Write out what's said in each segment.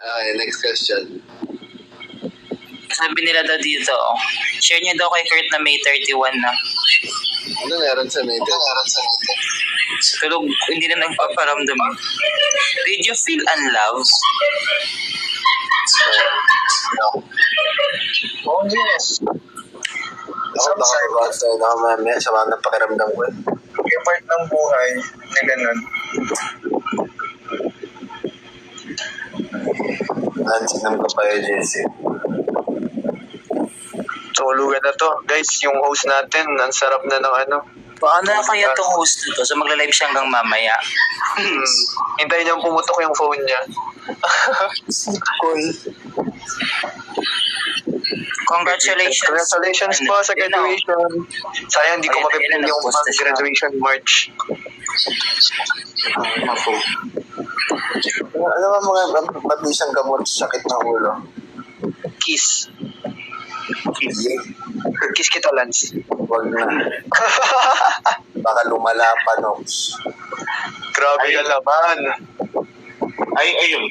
Okay, next question. Sabi nila daw dito, share niyo daw kay Kurt na May 31 na. Ano meron sa native? Tulog, hindi na nagpaparamdam. Did you feel unloved? No. Oh, yes. Ako baka about sa ako mamaya sa mga napakiramdam ko. Yung part ng buhay na ganun. Nansinam ka pa yun, JC. Tulugan na to. Guys, yung host natin, ang sarap na ng ano. Paano na kaya itong host nito? So magla-live siya hanggang mamaya. Hintayin niyang pumutok yung phone niya. Cool. Congratulations. Congratulations po sa graduation. Sayang, di ko mapipili yung graduation march. Ano ba mga mabisang gamot sa sakit ng ulo? Kiss. Kiss kita, Lance. Huwag na. Baka lumala pa, Nox. Grabe ka naman. Ayun.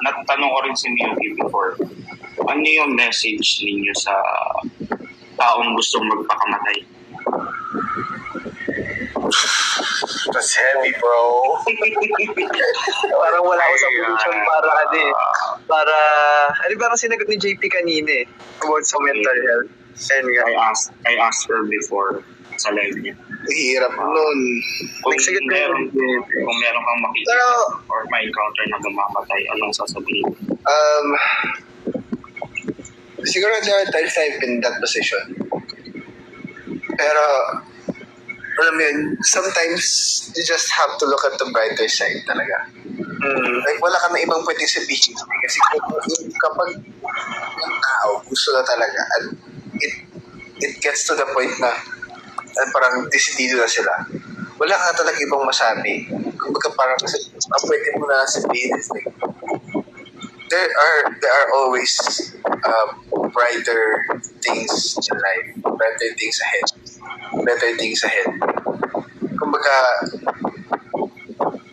Natanong ko rin si Miyuki before. Ano yung message ninyo sa taong gustong magpakamatay? That's heavy, bro. Parang wala ako sa position para ano ba ang sinagot ni JP kanina about sa mental health. And I asked her before sa live niya. Hirap nun. Kung meron kang makikita or may encounter na mamamatay, anong sasabihin? Siguro there are times I've been in that position. Pero, alam mo yun, sometimes you just have to look at the brighter side talaga. Like, wala ka na ibang pwedeng sabihin. Kasi kapag yung tao gusto na talaga, and it gets to the point na parang decidido na sila. Wala ka talaga ibang masabi. Kumbaga parang ang pwede mo na sabihin is like, there are always brighter things in life, better things ahead. Kumbaga,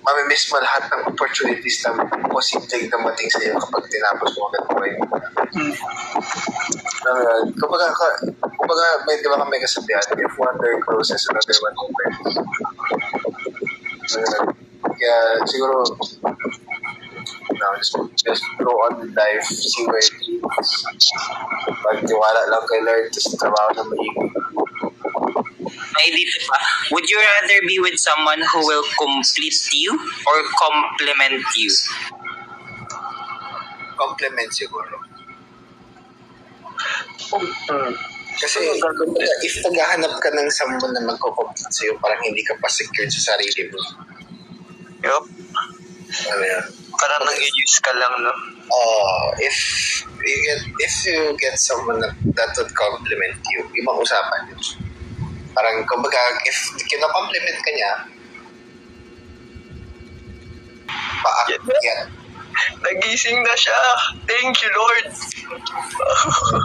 mamimiss mo lahat ng opportunities na posibleng dumating sa iyo kapag tinapos mo agad buhay mo. Kumbaga, di ba may kasabihan, if one door closes, another one opens. Kaya siguro, just go on with life, see where it leads. Pagtiwala lang kay Lord, tapos trabaho na maigi. May dito pa. Would you rather be with someone who will complete you or complement you? Compliment siguro. Kasi if naghahanap ka ng someone na magko-complete sa'yo, parang hindi ka pa secured sa sarili mo. Yup. Ano yan? Parang nag-use ka lang, no? If you get someone that would compliment you, ibang usapan yun. Parang, kumbaga, if kina-compliment ka niya, paakyat. Nagising na siya. Thank you, Lord.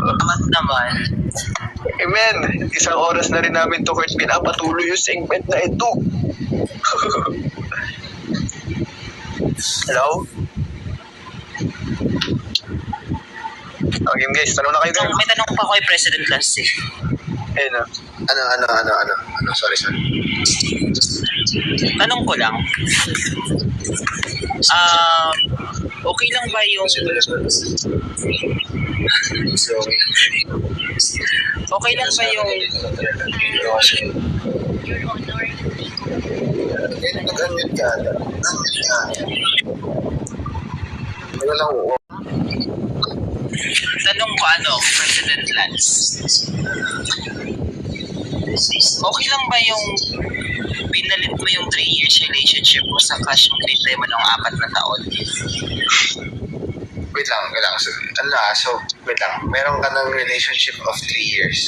Amat naman. Amen. Isang oras na rin namin to, Kurt. Pinapatuloy yung segment na ito. Hello? Okay, guys. Tanong na kayo. May tanong pa ako kay President Lance eh. Ayun na. Ano, sorry. Tanong ko lang. Okay lang ba yung... Okay lang ba yung... Nag-unmute ka. Ano lang, Tanong ko President Lance. Okay lang ba yung pinalit mo yung 3 years relationship mo sa crush mo kinitay mo ng 4 na taon? Wait lang. So, wait lang. Meron ka ng relationship of 3 years.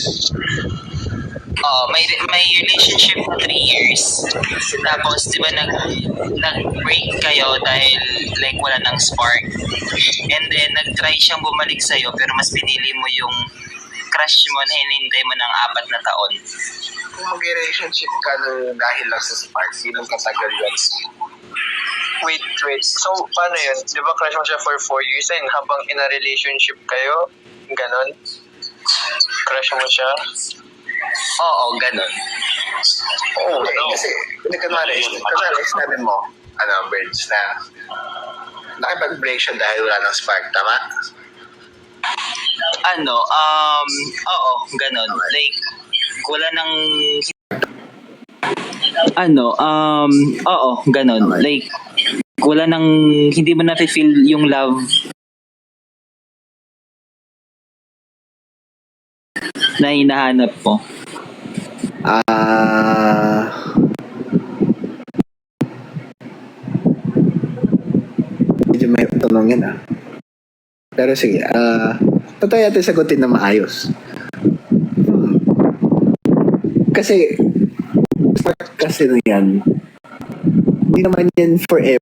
May relationship na 3 years. Tapos, di ba, nag-break kayo dahil like wala nang spark. And then, nag-try siyang bumalik sa'yo pero mas pinili mo yung crush mo na hinintay mo ng 4 na taon. Kung mag-relationship ka dahil lang sa spark, yun ang katagal yun. Wait. So, paano yun? Di ba crush mo siya for 4 years and habang in a relationship kayo, ganon? Crush mo siya? Oo, ganun. Oo, Kasi, kunwari, sinabi mo, Birds, na nakipag-break siya dahil wala ng spark, tama? Oo, ganun. Like, wala nang oo, ganun. Okay. Like, wala nang, hindi mo na-feel yung love na hinahanap mo. Medyo may tanong yan Pero sige, patay natin sagutin na maayos. Kasi, spark kasi na yan, hindi naman yan forever.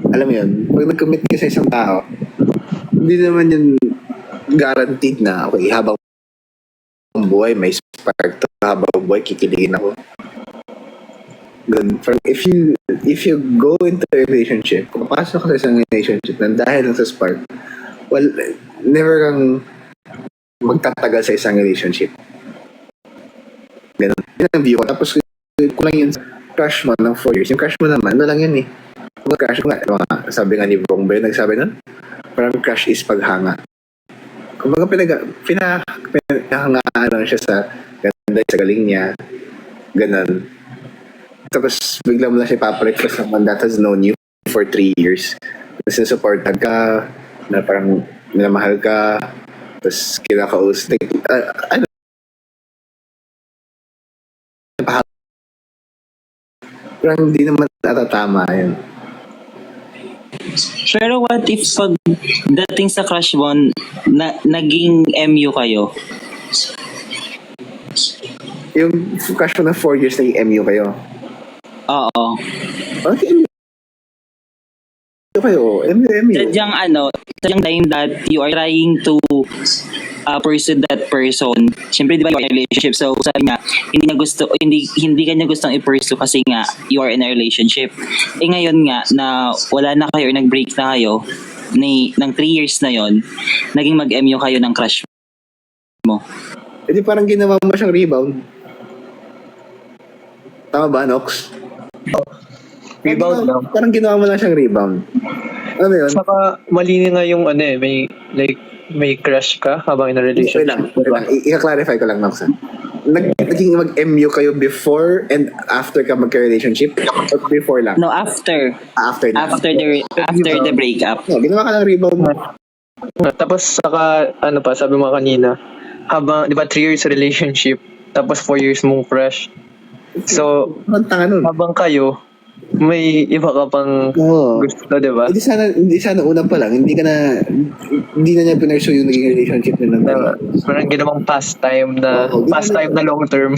Alam mo yun, pag nag-commit ka sa isang tao, hindi naman yun guaranteed na, okay, habang buhay may spark to, habang buhay kikiligin ako. Good. If you go into a relationship, kung papasok ka sa isang relationship na dahil lang sa spark, well, never kang magtatagal sa isang relationship. Ganun. Yun ang view ko. Tapos, kulang yun sa crush mo ng 4 years. Yung crush mo naman, ano lang yun crush mo nga, sabi nga ni Bong Bay, nagsabi nun, parang crush is paghanga. Kumbaga pinahangaan lang siya sa ganda, sa galing niya, ganun. Tapos bigla mo lang siya papalit sa someone that has known you for 3 years. Tapos sinusupportan ka, na parang minamahal ka, tapos kinakaus. Parang hindi naman natatama yun. Pero what if pag dating sa crush mo, naging MU kayo? Yung crush mo na 4 years naging MU kayo. Oo. Okay, MU kayo. MU. Sadyang time that you are trying to pursue that person. Siyempre, di ba, you are in a relationship. So, sabi niya, hindi kanya gustong i-pursue kasi nga, you are in a relationship. Ngayon nga, na wala na kayo, nag-break na kayo, ng 3 years na yon, naging mag-MU kayo ng crush mo. Di parang ginawa mo siyang rebound. Tama ba, Nox? Rebound lang. Parang ginawa mo lang siyang rebound. Ano yun? Saka, mali nga yung may crush ka habang in a relationship. Wait lang. I-clarify ko lang, Nox. Naging mag-MU kayo before and after ka magka-relationship? Or before lang? No, after. After na. After the breakup. No, ginawa ka lang rebound. Tapos, saka, sabi mo kanina, habang, di ba, 3 years relationship, tapos 4 years mong crush. So, habang kayo, may iba ka pang gusto, di ba? Hindi sana una pa lang, hindi na niya pinursue yung naging relationship nila. Parang ginawang pastime na long term.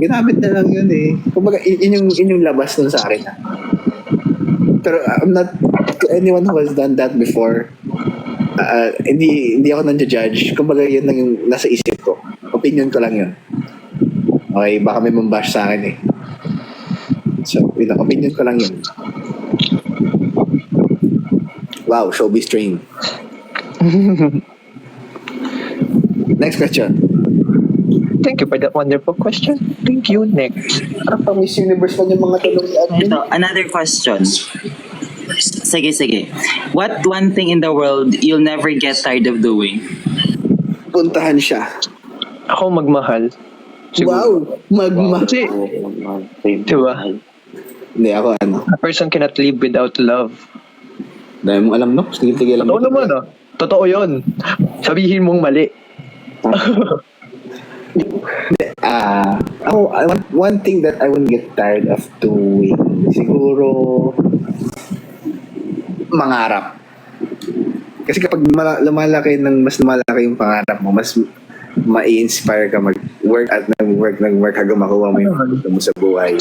Ginamit na lang yun Kumbaga, yung labas nun sa akin. Pero I'm not, to anyone who has done that before, hindi ako nandiyo-judge. Kumbaga, yun lang yung nasa isip ko. Opinion ko lang yun. Okay, baka may mambash sa akin So, yun lang, opinion ko lang yun. Wow, showbiz train. Next question. Thank you for that wonderful question. Thank you. Next. Parang Miss Universe pa yung mga tanong ni admin. Ito, another question. Sige. What one thing in the world you'll never get tired of doing? Puntahan siya. Ako magmahal. Siguro. Wow, magmahal. Diba? Hindi, ako A person cannot live without love. Dahil mong alam, no? Sige, alam mo. Totoo naman, Totoo yun. Sabihin mong mali. One thing that I wouldn't get tired of doing, siguro, mangarap. Kasi kapag mas lumalaki yung pangarap mo, mas ma-inspire ka mag-work at nag-work hanggang makuha mo yung gusto mo sa buhay.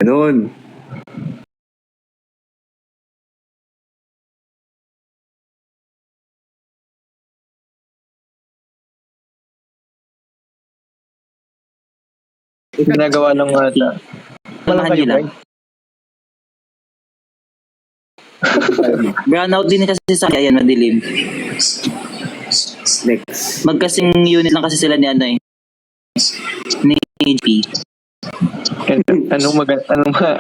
Ganun. Ginagawa lang ata. Walang Samahan kayo, nila. boy. Brownout din kasi sa ayan, madilim. Next. Magkasing unit lang kasi sila ni ano eh. Ni P. Anong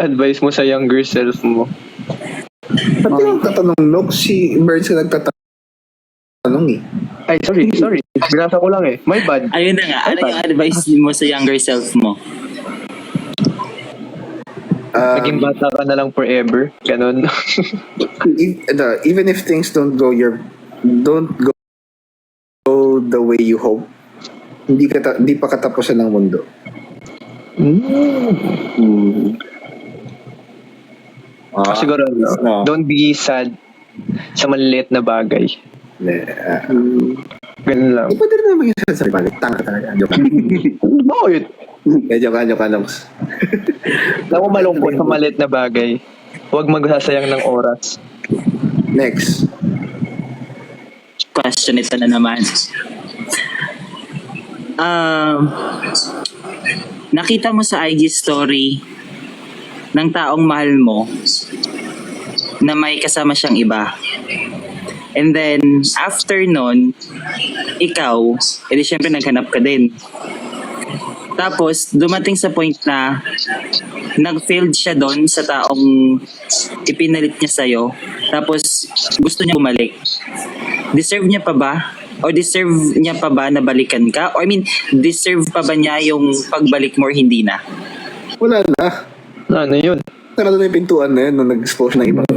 advice mo sa younger self mo? Pati yung tatanong, Nox, si Burns ka nagtatanong eh. Ay, sorry. Binasa ko lang eh. My bad. Ayun na nga, ano yung advice mo sa younger self mo? Naging bata ka na lang forever. Ganon. Even if things don't go the way you hope, hindi pa katapusan ng mundo. Siguro, no. don't be sad sa maliliit na bagay. Ganun lang. Pwede rin naman yung sa balik. Tanga talaga. Joke lang. Bakit? Joke lang, Nox. Alam mo malungkot sa maliit na bagay. Huwag magsasayang ng oras. Next. Question ito na naman. Nakita mo sa IG story ng taong mahal mo na may kasama siyang iba. And then, after nun, ikaw, edi syempre naghanap ka din. Tapos, dumating sa point na nag-failed siya doon sa taong ipinalit niya sa'yo. Tapos, gusto niya bumalik. Deserve niya pa ba? O deserve niya pa ba na balikan ka? Or I mean, deserve pa ba niya yung pagbalik mo or hindi na? Wala na. Ano yun? Sarado na yung pintuan na yun nung nag-expose ng ibang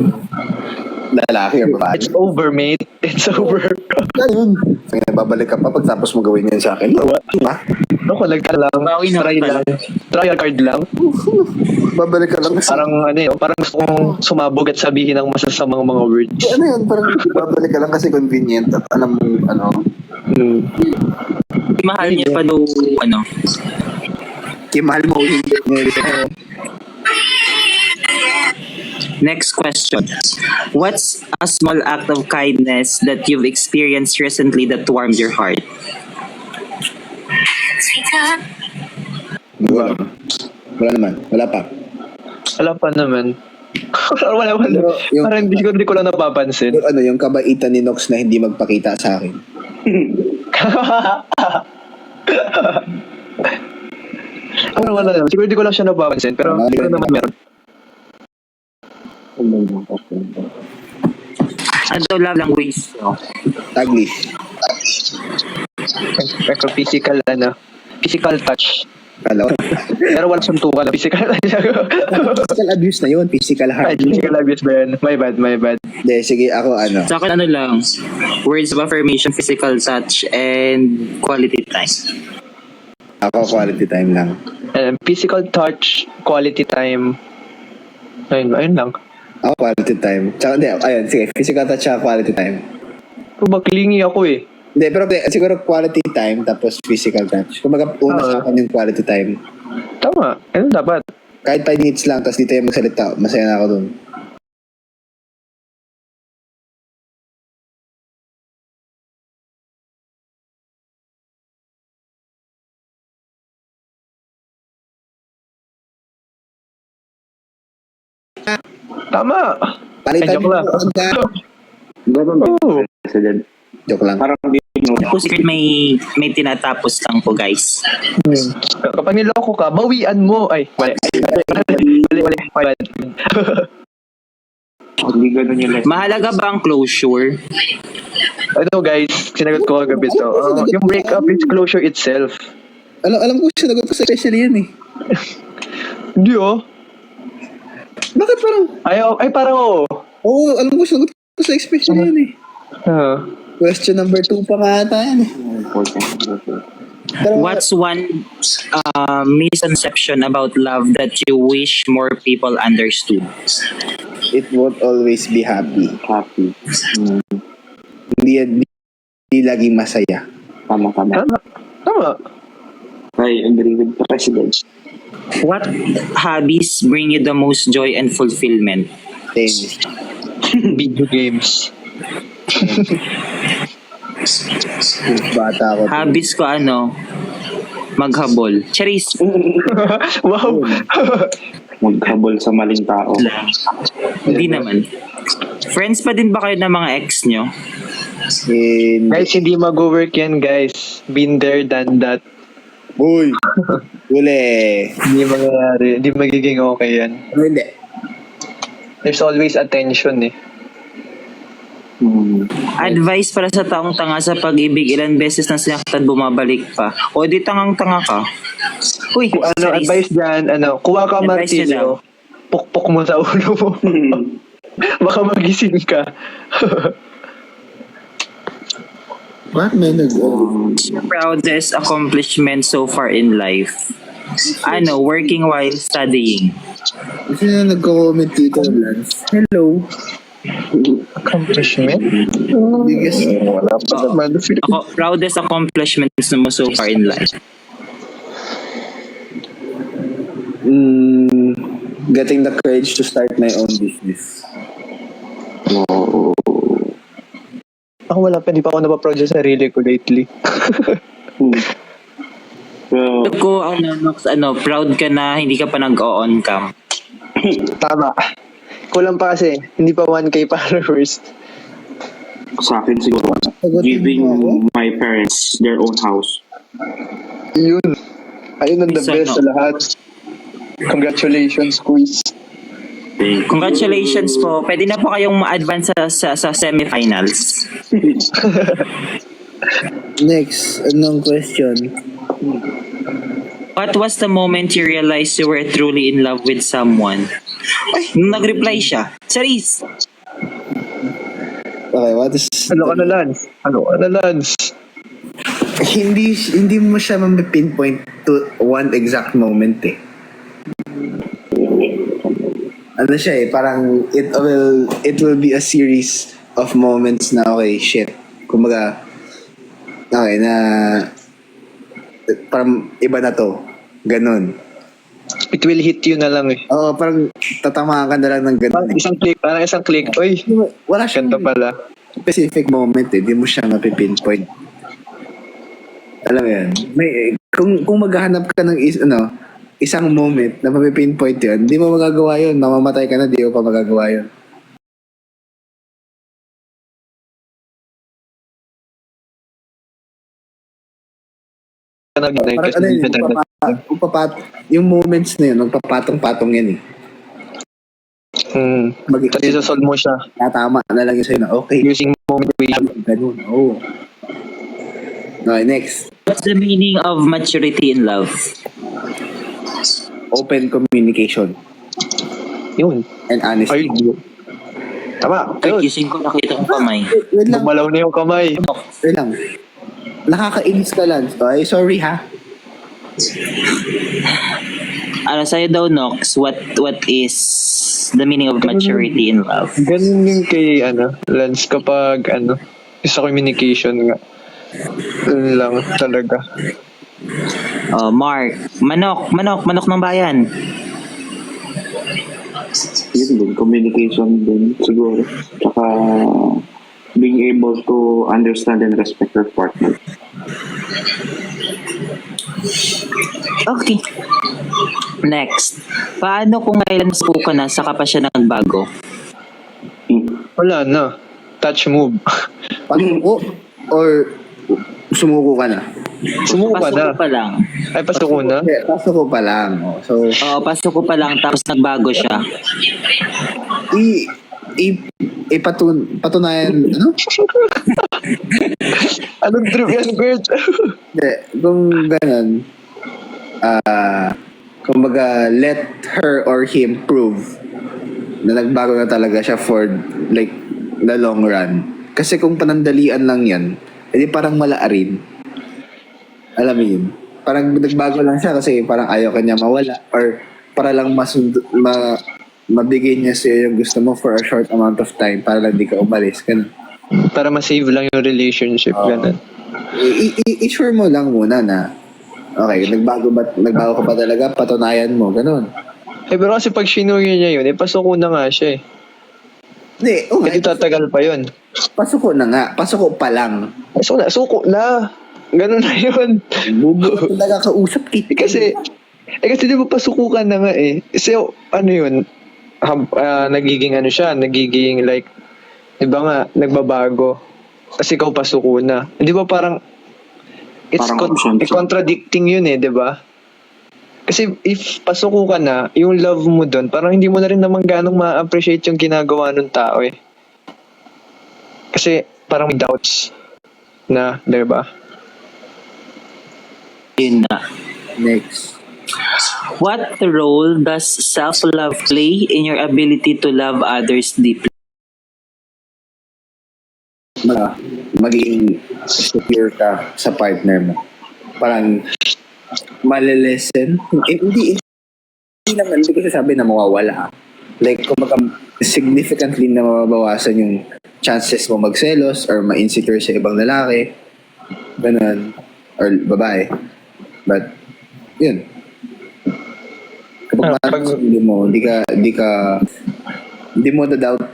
lalaki or babae. It's over, mate. It's over. Wala yun. Kaya babalik ka pa pagtapos mo gawin yan sa akin. Diba? Ako, lang. Bawi na Try pala. lang. Trial card lang. Babalik ka lang kasi. Parang gusto kong sumabog at sabihin ng masasamang mga words. Ano yun? Parang babalik ka lang kasi convenient at alam mo, ano. Mahal niya pa daw, ano. Kimahal mo hindi niya. Next question. What's a small act of kindness that you've experienced recently that warmed your heart? Wala naman. Wala pa. Wala pa naman. wala. Yung- Parang hindi ko lang napapansin. Yung kabaitan ni Nox na hindi magpakita sa akin. Wala naman. Siguro hindi ko lang siya napapansin. Pero siguro naman meron. Ano daw love language? Taglish. Pero physical touch. Kala ko. Pero walang suntukan. Physical touch. Physical abuse na yun. Physical Ay, harm. physical abuse ba yun? My bad. Hindi, sige ako ano. Sa akin ano lang, words of affirmation, physical touch, and quality time. Ako quality time lang. Physical touch, quality time. Ayun lang. Ako quality time. Tsaka hindi, ayun, sige. Physical touch tsaka quality time. Maglingi ako eh. Hindi, pero siguro quality time tapos physical touch. Kung una sa akin yung quality time. Tama. Ano dapat? Kahit 5 minutes lang tapos di tayo magsalita, masaya na ako dun. Tama. Palitan Joke lang. Oo. Joke lang. Parang di Po secret may tinatapos lang po guys. Kapag niloko ka, bawian mo. Ay, mali. hindi ganun yung lesson. Mahalaga ba ang closure? Ano guys, sinagot ko kagabi to. Yung breakup is closure itself. Alam ko sinagot ko sa especially yan eh. Hindi oh. Bakit parang? Ay parang oo. Oo, alam ko sinagot ko sa especially yan eh. Question number 2 pa nga ata yan eh. Pero, What's one misconception about love that you wish more people understood? it won't always be happy. Happy. Hindi laging masaya. Tama. Tama. I agree with the president. What hobbies bring you the most joy and fulfillment? Tennis. Video games. Bata ako. Hobbies ko maghabol. Charis, Wow. Maghabol sa maling tao. hindi naman. Friends pa din ba kayo ng mga ex nyo? Guys, hindi mag-work yan, guys. Been there, done that. Uy! Uli! Hindi mangyayari. Hindi magiging okay yan. Hindi. There's always attention eh. Advice para sa taong tanga sa pag-ibig, ilan beses na sinaktan, bumabalik pa. O di tangang-tanga ka. Uy, Ano, Charis. advice dyan, kuha ka Advice niya daw. martilyo, pukpok mo sa ulo mo. Baka magising ka. Bakit may Your proudest accomplishment so far in life? Working while studying. Sino na nagko-comment dito, Lance? Hello. Accomplishment? Biggest... Wala pa naman. Proudest accomplishments mo so far in life? Getting the courage to start my own business. Ako wala pa, hindi pa ako napaproud sa sarili ko lately. So, Ko proud ka na hindi ka pa nag-on cam. Tama. Kulang pa kasi, hindi pa 1K followers. sa akin siguro, giving my parents their own house. Yun. Ayun ang the Isa, best no? sa lahat. Congratulations, quiz. Congratulations po. Pwede na po kayong ma-advance sa semifinals. Next, anong question? What was the moment you realized you were truly in love with someone? Nung nag-reply siya. Charis! Okay, what is... Ano ka na, Lance? Hindi mo siya ma-pinpoint to one exact moment eh. Ano siya eh, parang it will be a series of moments na okay, shit. Kumbaga, okay, na parang iba na to. Ganun. It will hit you na lang eh. Oo, parang tatamaan ka na lang ng ganun. Parang isang click. Uy, Wala siyang ganda pala. specific moment eh. Di mo siya mapipinpoint. Alam mo yan. Kung maghahanap ka ng isang moment na mapipinpoint yun, di mo magagawa yun. Mamamatay ka na, di mo pa magagawa yun. Parang ano yun, yung moments na yun, magpapatong-patong yan eh. Kasi sasolve mo siya. Tama na lang yun sa'yo na, okay. Using moment equation. Ganun, oo. Okay, next. What's the meaning of maturity in love? Open communication Yun. and honesty. Ay, tama. Ay, Yun. kising ko nakita kong kamay. Wait lang, Bumalaw na yung kamay. wait lang. Nakakainis ka lang. Ay, sorry ha. Sa'yo daw, Nox, what is the meaning of maturity in love? Ganun yung kay, Lance, kapag, sa communication nga. Yun lang, talaga. Mark, manok ng bayan. Yun din, communication din siguro. Tsaka being able to understand and respect your partner. Okay. Next. Paano kung kailan suka na saka pa siya nagbago? Wala na. Touch move. Pasuko or sumuko ka na? Sumuko ka na. Pasuko pa lang. Ay, pasuko na? Yeah, pasuko pa lang. Oh. So, Oo, pasuko pa lang tapos nagbago siya. patunayan, ano? Anong trip yan, Gert? Hindi, kung ganun, kumbaga, let her or him prove na nagbago na talaga siya for like the long run. Kasi kung panandalian lang yan, edi parang malaarin. Alam mo yun? Parang nagbago lang siya kasi parang ayaw kanya mawala or para lang mabigay niya sa'yo yung gusto mo for a short amount of time para lang di ka umalis. Ganun. Para ma-save lang yung relationship, ganun. I-sure mo lang muna na okay, nagbago ka ba talaga? Patunayan mo, ganun. Eh, pero kasi pag sinuyo niya yun, pasuko na nga siya eh. Hindi, okay. Hindi tatagal pa yun. Pasuko na nga. Pasuko pa lang. Suko na. ganun na yun. Bubo ka talaga kausap kita. Kasi di ba pasuko ka na nga eh. So, ano yun, nagiging ano siya, nagiging like, di ba nga, nagbabago. Kasi ikaw pasuko na. Di ba parang, it's Parang option siya. contradicting yun eh, di ba? Kasi if pasuko ka na, yung love mo doon, parang hindi mo na rin naman ganong ma-appreciate yung ginagawa ng tao eh. Kasi parang may doubts na, di ba? Yun na. Next. What role does self-love play in your ability to love others deeply? Maging secure ka sa partner mo. Parang malilesen. Hindi naman, hindi ko sasabi na mawawala. Like, kung significantly na mababawasan yung chances mo magselos or ma-insecure sa ibang lalaki. Ganun. Or babae. But, yun. Kapag mahal mo sa sarili mo, hindi mo na-doubt.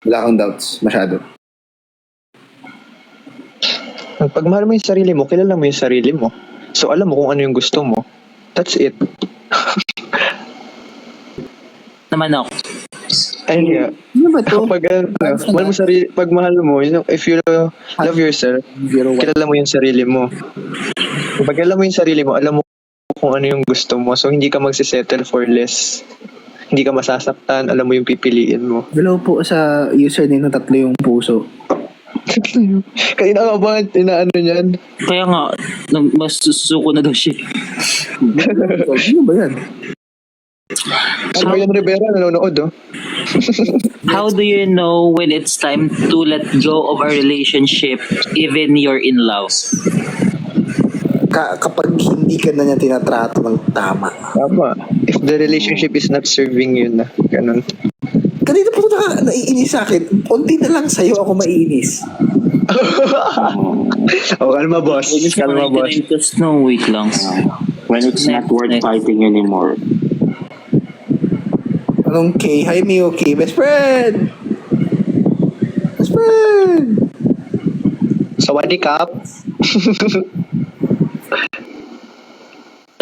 Wala kang doubts masyado. Pag mahal mo yung sarili mo, kilala mo yung sarili mo. So, alam mo kung ano yung gusto mo. That's it. Naman ako. Ayun nga. Ano ba to? Pag mahal mo, if you love yourself, kilala mo yung sarili mo. Pag alam mo yung sarili mo, alam mo kung ano yung gusto mo. So, hindi ka magsisettle for less. Hindi ka masasaktan, alam mo yung pipiliin mo. Hello po sa username ng 3 yung puso. Kanina ka ba inaano niyan? Kaya nga, masusuko na daw siya. Ano ba yan? Si Marian Rivera nanonood oh. How do you know when it's time to let go of a relationship even you're in love? Kapag hindi ka na niya tinatrato ng tama. Tama. If the relationship is not serving you na. Ganun. Kanina po naiinis sa akin. Konti na lang sa'yo ako maiinis. Kalma boss. Kalma boss. Just no, wait lang. When it's not worth fighting anymore. Anong K? Hi, Mio K. Best friend! Best friend! Sawadee Kap.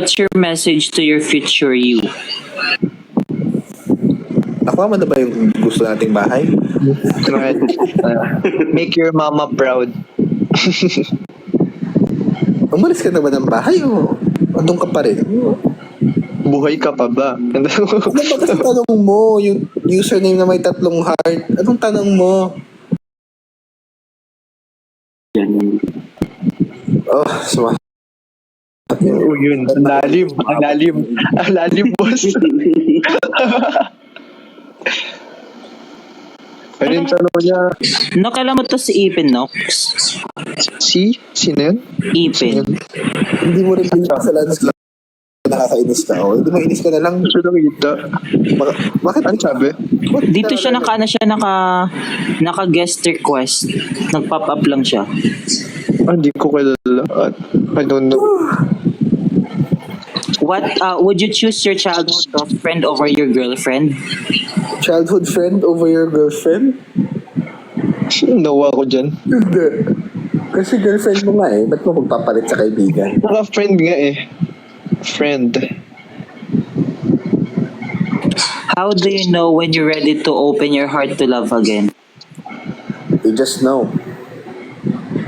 What's your message to your future you? Nakuha mo na ba yung gusto nating bahay? Make your mama proud. Umalis ka na ba ng bahay o andun ka pa rin? Buhay ka pa ba? Ano ba kasi tanong mo? Yung username na may 3 heart. Anong tanong mo? Oh, suma. Yun. Ang lalim, boss. Ano yung tanong niya? No, kailan mo to si Ipin, no? Sino yun? Ipin. Hindi mo rin pinakasalan sa nakakainis ka. O, hindi mainis ka na lang. Gusto nakita. Bakit? Ano sabi? Dito siya naka guest request. Nag-pop up lang siya. Hindi ko kilala. I don't know. What would you choose your childhood best friend over your girlfriend? Childhood friend over your girlfriend? Nawa ko dyan. Hindi. Kasi girlfriend mo nga eh. Ba't mo magpapalit sa kaibigan? Friend nga eh. Friend. How do you know when you're ready to open your heart to love again? You just know.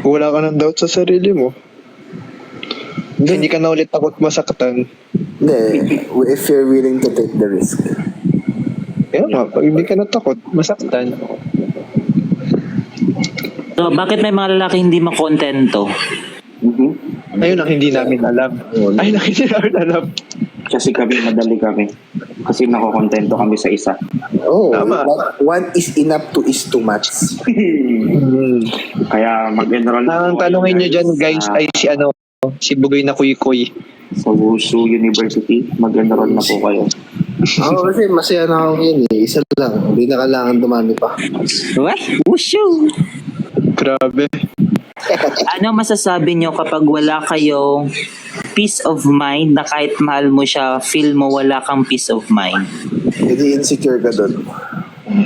Wala ka ng doubt sa sarili mo. Hindi ka na ulit takot masaktan. Hindi. If you're willing to take the risk. Kaya nga, pag hindi ka natakot, masaktan. So, bakit may mga lalaki hindi makontento? Ayun ang hindi namin alam. Ayun ang hindi namin alam. Kasi madali kami. Kasi nakokontento kami sa isa. Oh, Tama. one is enough, 2 is too much. Kaya mag-enroll Ang po tanongin kayo, nyo dyan guys ay si Bugoy na Kuy-Kuy. sa Wushu University. Mag-enroll na po kayo. Oo, kasi masaya na ako yun eh. Isa lang. Hindi na kailangan dumami pa. What? Wushu! Grabe. Ano masasabi nyo kapag wala kayong peace of mind na kahit mahal mo siya, feel mo wala kang peace of mind? Hindi insecure ka doon.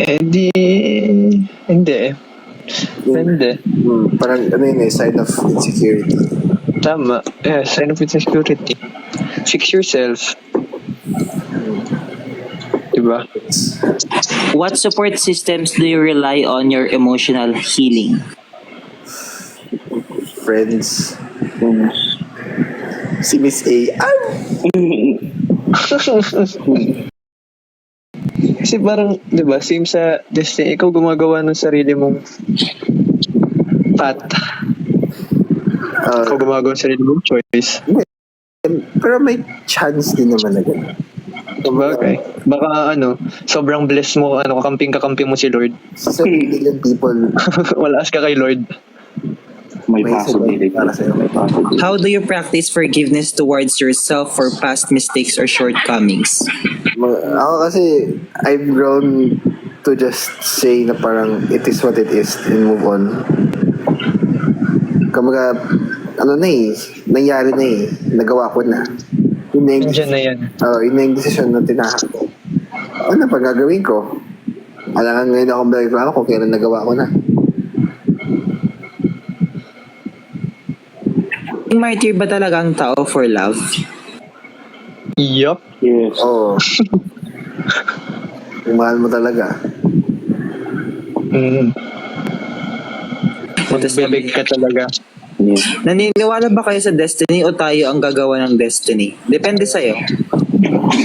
Hindi. Depende. Parang ano yun eh, sign of insecurity. Tama. Yeah, sign of insecurity. Fix yourself. Diba? What support systems do you rely on your emotional healing? Friends. Si Miss A. Kasi parang, di ba, same sa Destiny, ikaw gumagawa ng sarili mong path. Ikaw gumagawa ng sarili mong choice. Pero may chance din naman na gano'n. Sabagay. Baka sobrang blessed mo, kakamping mo si Lord. 7 million people Wala ka kay Lord. May may possibility. para sa'yo. May possibility. How do you practice forgiveness towards yourself for past mistakes or shortcomings? Ako kasi, I've grown to just say na parang it is what it is and move on. Kumbaga, nangyari na eh. Nagawa ko na. Yun na yung, Diyan na yan. yun na yung desisyon na tinahak ko. Ano pa gagawin ko? Alangan ngayon akong balik kung kailan nagawa ko na. Martyr ba talaga ang tao for love? Yup. Yes. Oo. Kung mahal mo talaga. Magbibig ka talaga. Yes. Naniniwala ba kayo sa destiny o tayo ang gagawa ng destiny? Depende sa'yo.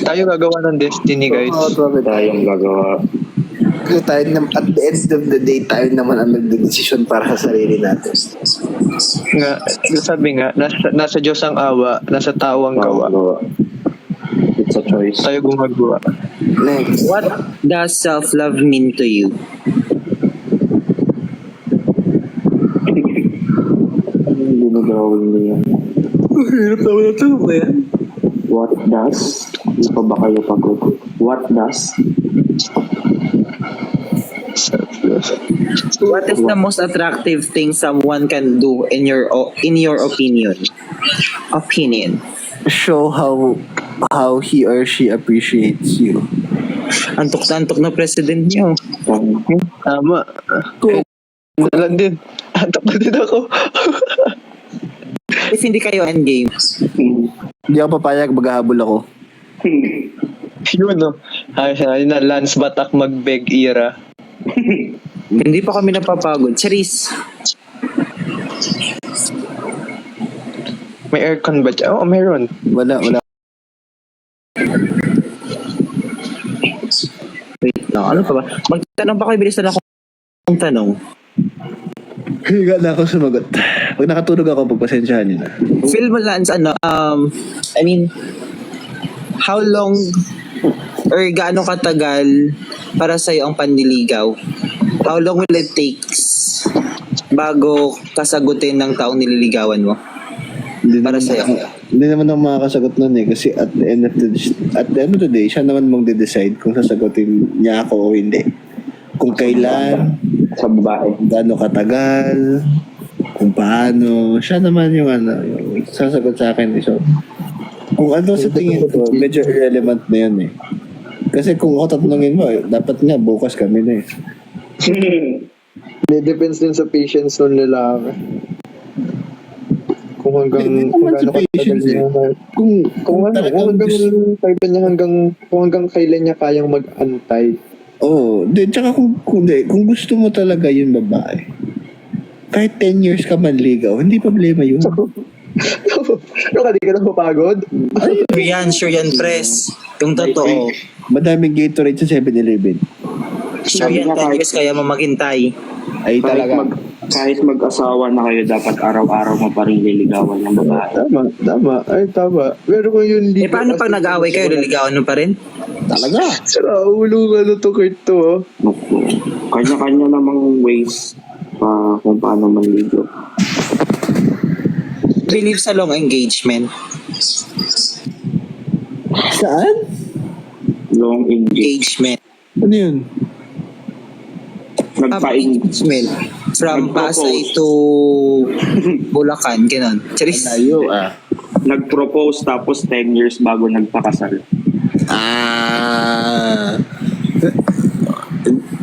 Tayo gagawa ng destiny, guys. Tayong gagawa. Kasi tayo, at the end of the day, tayo naman ang nagdedesisyon para sa sarili natin. Sabi nga, nasa Diyos ang awa, nasa tao ang gawa. It's a choice. Tayo gumagawa. Next. What does self-love mean to you? Anong ginagawin niya? Hirap naman ang tanong na yan. What does? Hindi pa ba kayo pagod? What does? What is the most attractive thing someone can do in your opinion? Show how he or she appreciates you. Antok na antok na president niyo. Tama. Alam din. Antok na din ako. If hindi kayo endgame. Hindi ako papayag, maghahabol ako. Yun, no? Ay na Lance Batak mag-beg era. Hindi pa kami napapagod. Charis. May aircon ba dyan? Oo, meron. Wala. Wait lang. Ano pa ba? Magtanong pa kayo. Bilis na akong tanong. Higa na ako sumagot. Pag nakatulog ako, pagpasensyahan niyo na. Feel mo Lance, how long or gaano katagal para sa'yo ang panliligaw? How long will it takes bago kasagutin ng taong nililigawan mo? Para sa'yo. Hindi naman ako makakasagot nun eh. Kasi at the end of the day, siya naman mag-decide kung sasagutin niya ako o hindi. Kung kailan, Sa babae. gaano katagal, kung paano. Siya naman yung sasagot sa akin. So, kung ano sa tingin ko, medyo irrelevant na yun eh. Kasi kung ako tatanungin mo, dapat nga bukas kami na eh. Depends din sa patience ng lalaki. Kung hanggang Hindi naman sa patience eh. Kung hanggang kailan niya kayang mag-antay. Tsaka kung gusto mo talaga yung babae, kahit 10 years ka manligaw, hindi problema yun. Hindi ka na mapagod? Sure yan, pres. Yung totoo. Madaming Gatorade sa 7-Eleven. Sure yan, 10 years kaya mo maghintay. Ay talaga. Kahit mag-asawa na kayo, dapat araw-araw mo pa rin liligawan ng babae. Tama. Ay, tama. Pero kung yun... Paano pag nag-away kayo, liligawan mo pa rin? Talaga. Sira, ulo to Kurt to. Kanya-kanya namang ways kung paano manligaw. Believe sa long engagement. Saan? Long engagement. Engagement. Ano yun? Engagement. From Pasay to Bulacan, gano'n. Charis. Layo Nag-propose tapos 10 years bago nagpakasal.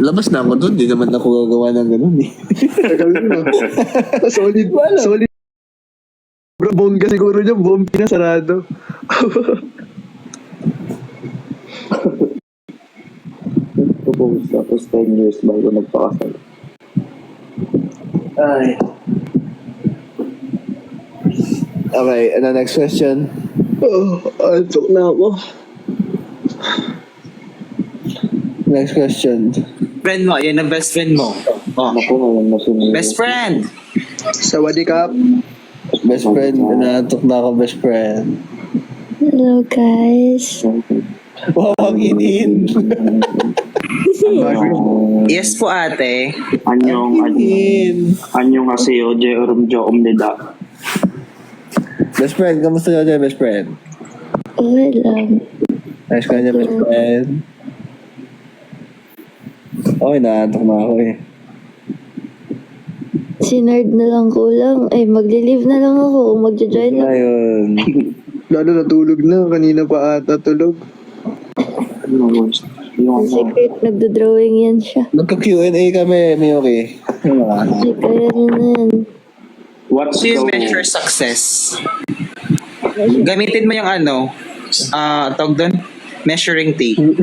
Labas na ako doon. Di naman ako gagawa ng ganun eh. Gagawin mo. Solid. Solid. Bro, bongga siguro niya. Bombi na sarado. Propose tapos 10 years bago nagpakasal. Ay. Okay, ano next question? Antok na ako. Next question. Friend mo, yun ang best friend mo. Oh, Ako ngayon na sumili. best friend! Sawadee kap. Best friend. Nantok na ako, best friend. Hello guys. Wow, ang inin. Yes po ate. Anyong haseyo, Jerum Jo Omnida. Best friend, kamusta ka dyan, best friend? Okay lang. Nice ka dyan, best friend. Okay, naantok na ako eh. Sinard na lang kulang. Ay, magli-leave na lang ako. Magja-join lang. Ayun. Lalo natulog na. Kanina pa ata tulog. Ang secret, nagdo-drawing yan siya. Nagka-Q&A kami, Miyoki. Kasi kaya niya na yan. What's So you the measure success. Gamitin mo yung tawag doon? Measuring tape. Ano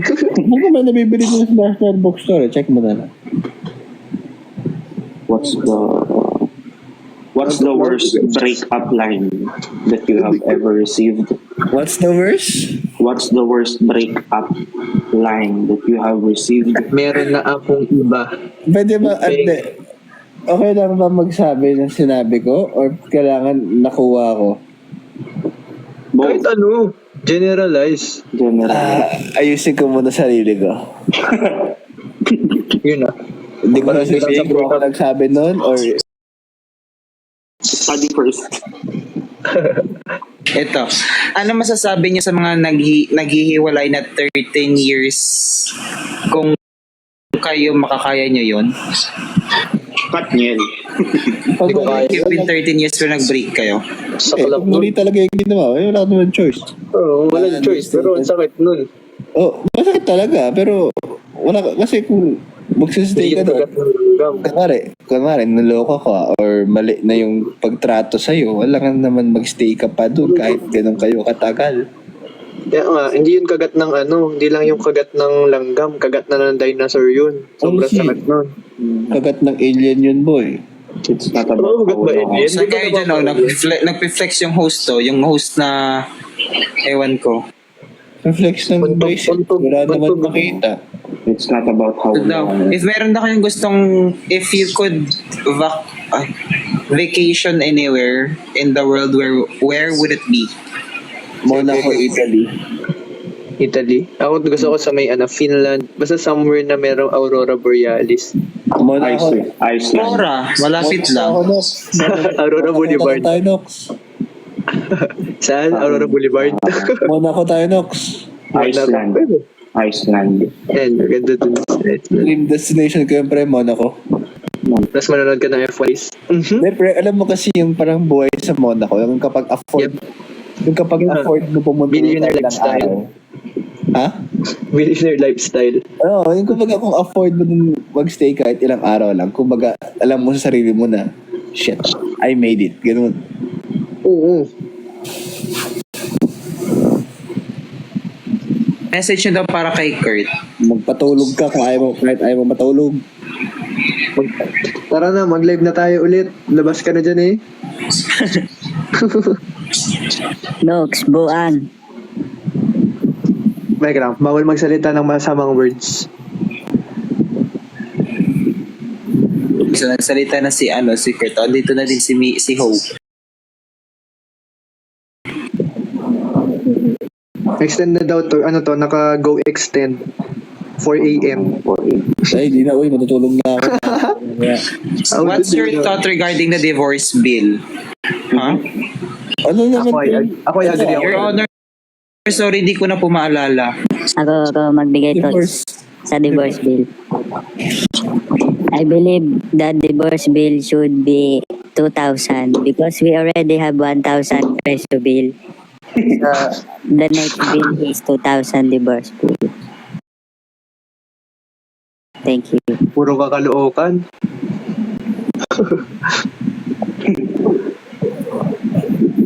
ka ba nabibili mo sa National Bookstore? Check mo na lang. what's the worst breakup line that you have ever received? What's the worst? What's the worst breakup line that you have received? Meron na akong iba. Pwede ba, ate, okay lang ba magsabi ng sinabi ko? Or kailangan nakuha ko? Kahit ano. Generalize. Ayusin ko muna sarili ko. Yun na. Hindi ko Parang sabihin kung ako nagsabi nun or Study first. Ito. Ano masasabi niyo sa mga naghihiwalay na 13 years kung kayo makakaya niyo yun? Katniel. Hindi ko kaya. You've been 13 years pero nag-break kayo. Saklap kung mali nun. talaga yung ginawa, wala naman choice. Oo, walang choice. Pero ang sakit nun. Oh, masakit talaga, pero wala kasi kung magsistay ka doon, kunwari, naloko ka or mali na yung pagtrato sa'yo, wala ka naman magstay ka pa doon kahit ganun kayo katagal. Kaya nga, hindi yun kagat ng hindi lang yung kagat ng langgam, kagat na ng dinosaur yun. Sobrang Oh, shit. sakit nun. Kagat ng alien yun, boy. It's not Oo, about kagat ba alien? So kayo dyan, nag-flex yung host yung host na ewan ko. Reflex ng bracelet, wala naman makita. It's not about how long. If meron na kayong gustong, if you could vacation anywhere in the world, where would it be? Monaco, Italy. Italy. Ako gusto ko sa may Finland. Basta somewhere na merong Aurora Borealis. Monaco. Iceland. Flora, malapit lang. Aurora Boulevard. Tayo, Nox. Saan? Aurora Boulevard. Monaco tayo, Nox. Iceland. Iceland. Yan, maganda dun. Dream destination ko yung pre, Monaco. Tapos manonood ka ng F1s. Hindi, pre, alam mo kasi yung parang buhay sa Monaco, yung kapag afford, yung kapag afford mo pumunta Billionaire ilang lifestyle. araw. Ha? Millionaire lifestyle. Oo, yung kumbaga kung afford mo dun magstay kahit ilang araw lang, kumbaga alam mo sa sarili mo na, shit, I made it. Ganun. Oo. Message nyo daw para kay Kurt. Magpatulog ka kung ayaw mo, kahit ayaw mo matulog. Tara na, mag-live na tayo ulit. Labas ka na dyan eh. Nox, buang. Background, bawal magsalita ng masamang words. So nagsalita na si Kurt. O, dito na din si Hope. Extend na daw to, naka-go extend 4 a.m. Ay, di na, uy, matutulog na ako. What's your thought regarding the divorce bill? Huh? Ano naman Ako ay agree ako. Your Honor, sorry, di ko na po maalala. Ako magbigay Divorce. thoughts sa divorce bill. I believe that divorce bill should be 2,000 because we already have 1,000 peso bill. So, the next bill is 2,000 divorce bill. Thank you. Puro kakalookan.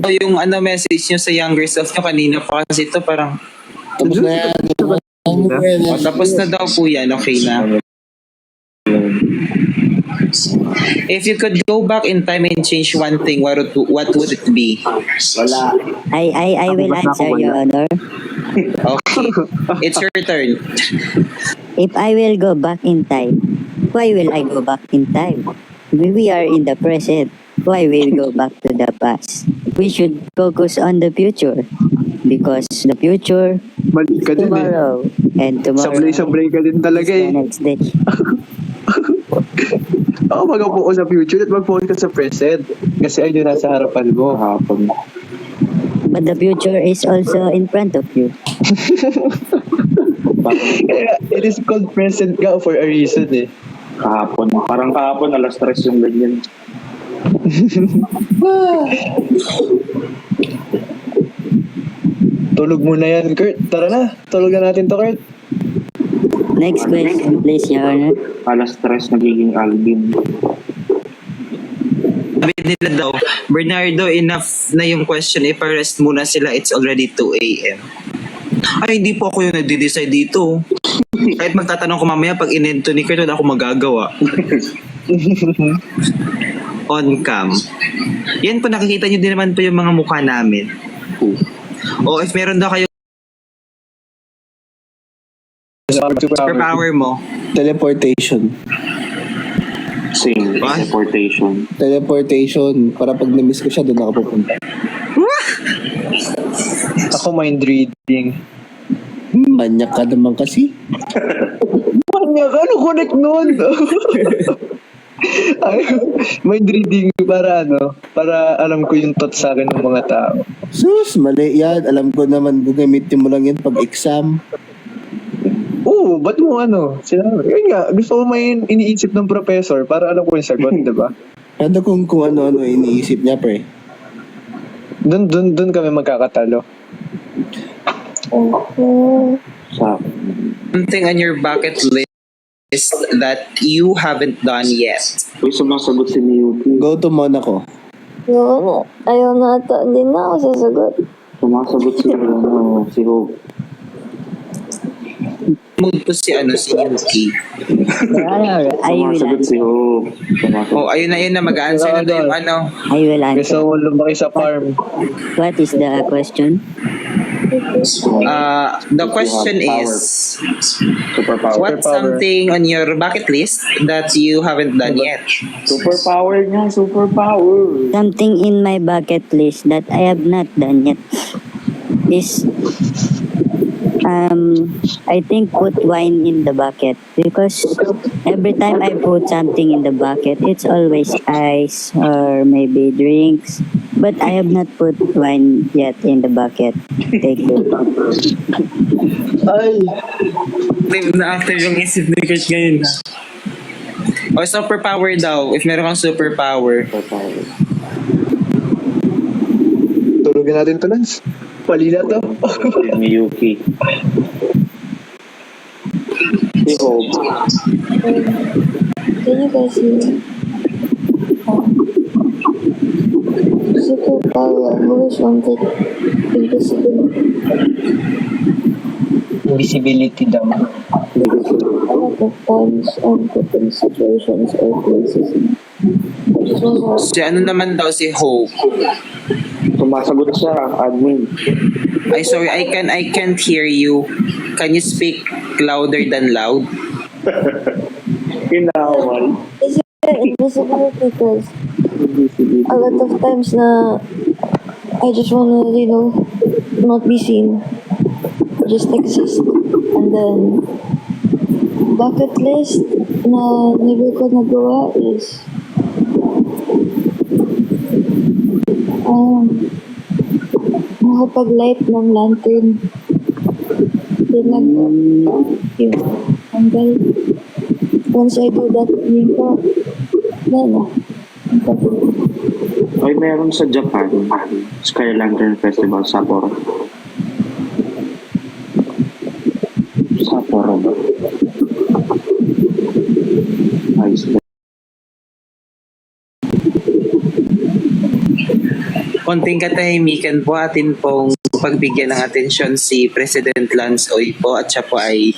So, yung message nyo sa younger self nyo kanina pa kasi ito parang Tapos na yan. tapos na daw po yan, okay na. If you could go back in time and change one thing, what would it be? Wala. I will answer, Your Honor. Okay. It's your turn. If I will go back in time, why will I go back in time? We are in the present. Why will we go back to the past? We should focus on the future. Because the future Mali ka din eh. tomorrow. And tomorrow Sablay ka din talaga is eh. the next day. Ako mag-focus sa future at mag-focus ka sa present. Kasi ayun nasa harapan mo. Hapon. But the future is also in front of you. Kaya it is called present ka for a reason eh. Kahapon. Parang kahapon, alas 3 yung ganyan. Tulog muna yan, Kurt. Tara na. Tulugan natin to, Kurt. Next question, please, Your Honor. Alas 3 nagiging Alvin. Sabi nila daw, Bernardo, enough na yung question. If arrest muna sila, it's already 2 a.m. Ay, hindi po ako yung nagde-decide dito. Kahit magtatanong ko mamaya, pag inento ni Kurt, wala akong magagawa. On cam. Yan po, nakikita nyo din naman po yung mga mukha namin. O if meron daw kayo superpower mo, Teleportation. Same. What? Teleportation. Teleportation. Para pag na-miss ko siya, doon ako pupunta. Ako mind reading. Manyak ka naman kasi. Manya ka? Ano connect nun? Mind reading para para alam ko yung thoughts sa akin ng mga tao. Sus, mali yan. Alam ko naman, gagamitin mo lang yan pag exam. Oo, ba't mo sinabi? Yun nga, gusto ko may iniisip ng professor para alam ko yung sagot, di ba? Ano kung ano-ano iniisip niya, pre? Doon kami magkakatalo. Sa something on your bucket list that you haven't done yet. Uy, sumasagot si Miyuki. Go to Monaco. Yun, ayaw na ata. Hindi na ako sasagot. Sumasagot si Hope. Mood po si Yuki. Your Honor, I will Sumasagot si answer. Hope. Oh, ayun na, mag-answer na daw yung I will answer. Gusto ko lumaki sa farm. What is the question? The question is, Superpower. what's something on your bucket list that you haven't done yet? Superpower niya, superpower. Something in my bucket list that I have not done yet is I think put wine in the bucket, because every time I put something in the bucket, it's always ice or maybe drinks, but I have not put wine yet in the bucket. Thank you. Ay, Active na active yung isip ni Kurt ngayon. O superpower daw, if meron kang superpower. tulugan natin to, Lance. Pali na to. Si Miyuki. Si Hope. Can you guys hear me? Superpower. I've always wanted invisibility. Invisibility daw. A lot of times I'm put in situations or places. I just want to Si naman daw si Hope. Sumasagot siya, admin. Ay sorry, I can't hear you. Can you speak louder than loud? Kinawal. Is it invisibility? Because a lot of times na I just wanna, not be seen. Just exist. And then bucket list na never ko nagawa is makapag-light ng lantern. Yun. Hanggang once I do that, yun ko, na. Ay, meron sa Japan, Sky Lantern Festival, Sapporo. Sapporo ba? konting katahimikan po atin pong pagbigyan ng atensyon si President Lance Oy po at siya po ay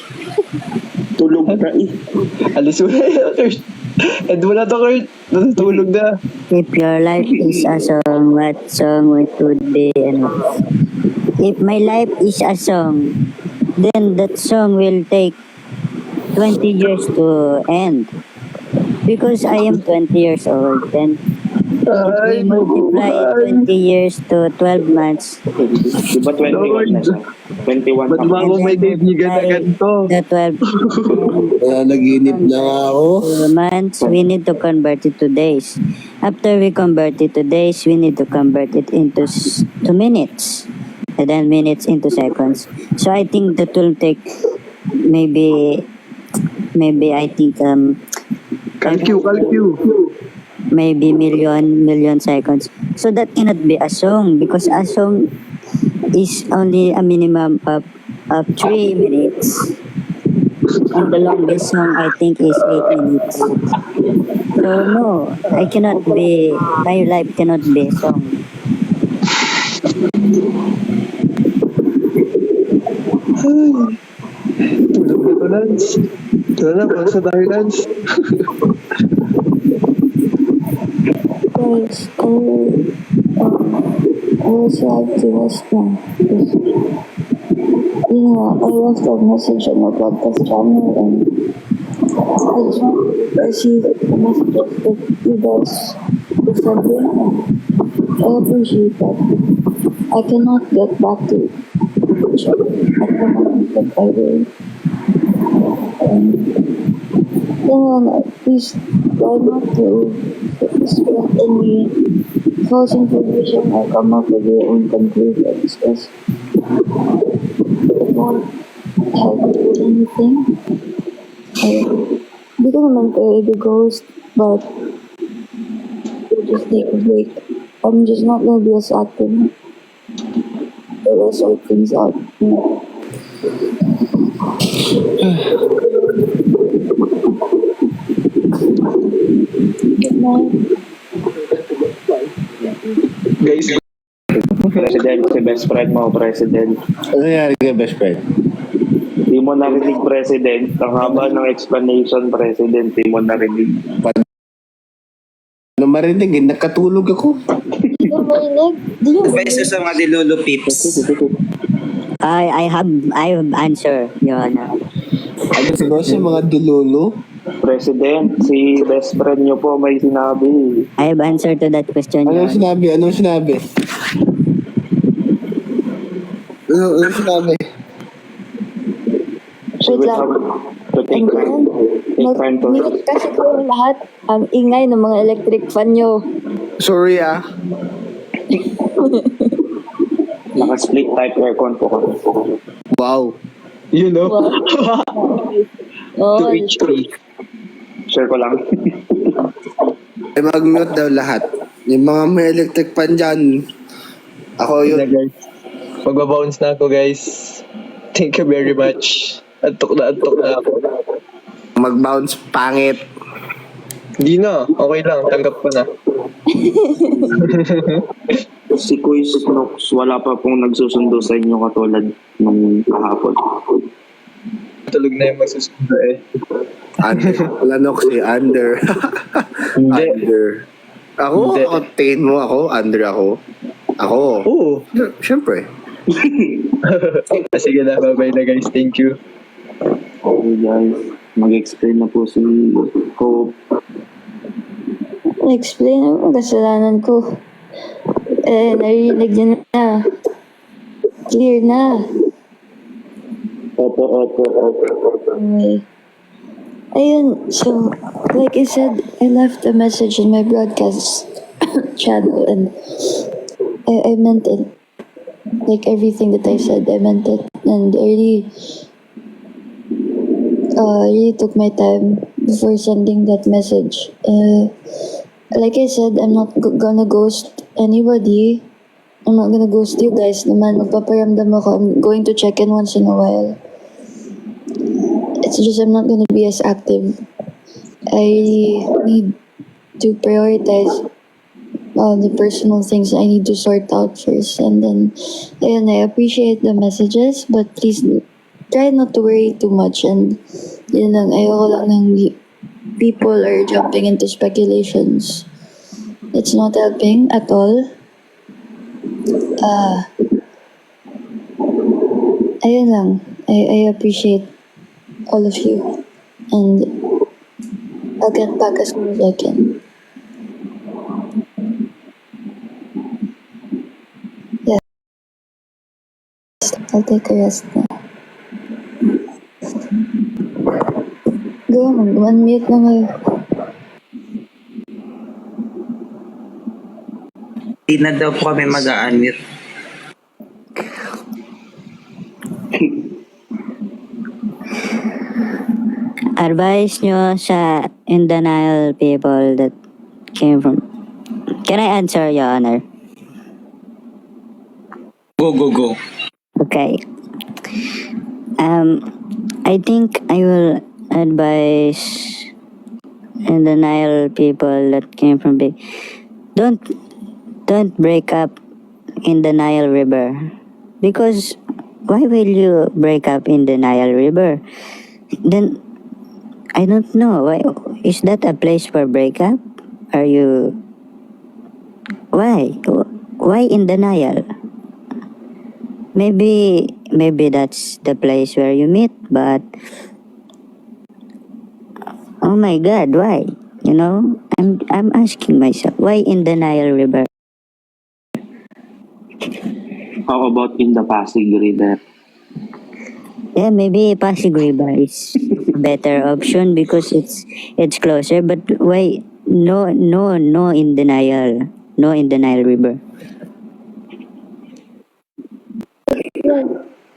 Tulog na eh. Alis mo na yun, Kurt. And wala to, Kurt. Natutulog na. If your life is a song, what song it would be? And if my life is a song, then that song will take 20 years to end. Because I am 20 years old, then if we multiply 20 years to 12 months, Di ba 21 na siya? 21 Ba't ba ako may kaibigan na ganito? the 12 Naginip na nga ako. months, we need to convert it to days. After we convert it to days, we need to convert it into to minutes. And then minutes into seconds. So I think that will take maybe I think Kalkyu. maybe million seconds. So that cannot be a song because a song is only a minimum of 3 minutes. And the longest song I think is 8 minutes. So no, my life cannot be a song. Tulog na to, Lance. Ito na, pausa tayo, Lance. Guys, I also have to rest now. You know, I left a message on my podcast channel and I just want to receive the messages that you guys are sending. I appreciate that. I cannot get back to it. I cannot get I will. Please try not to spread any false information or come up with your own conclusions because it won't help you with anything. Hindi ko naman kayo the-ghost, but we'll just take a break. I'm just not gonna be as active. Let's sort things out. You know? Good night. Guys, President, si best friend mo, President. Ano nangyari kay best friend? Di mo narinig, President. Ang haba ng explanation, President. Di mo narinig. Ano marinig? Nakatulog ako. Hindi ko marinig. Di nyo advice sa mga dilolo peeps. I have answer, Your Honor. Ano siguro sa mga dulolo? President, si best friend niyo po may sinabi. I have answer to that question, Your Ano Honor. sinabi? Ano sinabi? Ano sinabi? Wait lang. To take time to Mag-mute kasi ko lahat. Ang ingay ng mga electric fan nyo. Sorry naka-split type aircon po kami. Wow. you know. Oh, To each three. Share ko lang. Ay mag-mute daw lahat. Yung mga may electric fan dyan. Ako Yun na, yun. guys. Magbabounce na ako, guys. Thank you very much. Antok na ako. Mag-bounce pangit. Hindi na. Okay lang. Tanggap ko na. Si Kuy Snox, wala pa pong nagsusundo sa inyo katulad ng kahapon. Tulog na yung masusundo eh. Under. Lanok si under. Hindi. Under. Ako? Hindi. Ako, tingin mo ako? Under ako? Ako? Oo. Siyempre. Sige na. Bye-bye na, guys. Thank you. Okay guys, mag-explain na po si Hope. explain ang kasalanan ko. Narinig niya na. Clear na. Opo. Okay. Ayun, so, like I said, I left a message in my broadcast channel and I meant it. Like everything that I said, I meant it. And I really took my time before sending that message. Like I said, I'm not gonna ghost anybody. I'm not gonna ghost you guys naman. Magpaparamdam ako. I'm going to check in once in a while. It's just I'm not gonna be as active. I need to prioritize the personal things I need to sort out first. And then, ayun, I appreciate the messages, but please try not to worry too much. And yun lang, ayoko lang ng people are jumping into speculations. It's not helping at all. Ayun lang. I appreciate all of you. And I'll get back as soon as I can. Yes. I'll take a rest now. Go, unmute na kayo. Hindi na daw po kami mag-unmute. Advice nyo sa in denial people that came from... Can I answer, Your Honor? Go. Okay. I think I will advise in denial people that came from big... Don't break up in denial river. Because why will you break up in denial river? Then I don't know. Why is that a place for breakup? Are you... Why? Why in denial? Maybe that's the place where you meet, but oh my God, why? You know, I'm asking myself, why in denial river? How about in the Pasig River? Yeah, maybe Pasig River is a better option because it's closer. But why no in denial? No in denial river.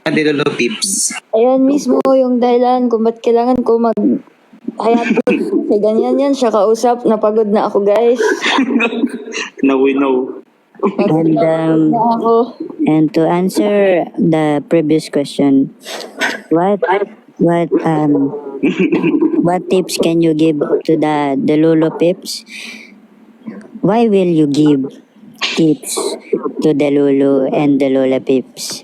Andito lo pips. Ayan mismo yung dahilan kung ba't kailangan ko hiatus. Kasi ganyan yan siya kausap. Napagod na ako, guys. Now we know. And Na ako. and to answer the previous question, what tips can you give to the Lulu Pips? Why will you give tips to the Lulu and the Lola Pips?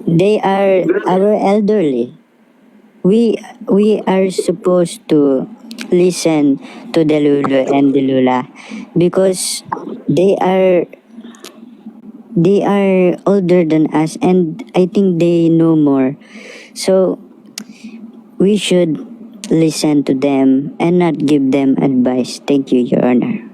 They are our elderly. We are supposed to listen to the Lulu and the Lula because they are older than us, and I think they know more. So we should listen to them and not give them advice. Thank you, Your Honor.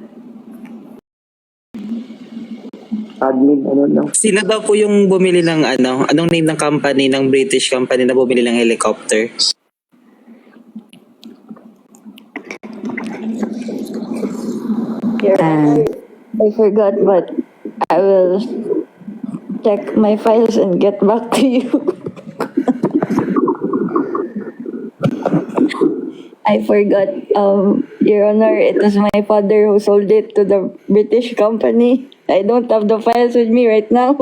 Admin, ano lang. Sila daw po yung bumili ng anong name ng company, ng British company na bumili ng helicopter? I forgot, but I will check my files and get back to you. I forgot, Your Honor, it was my father who sold it to the British company. I don't have the files with me right now.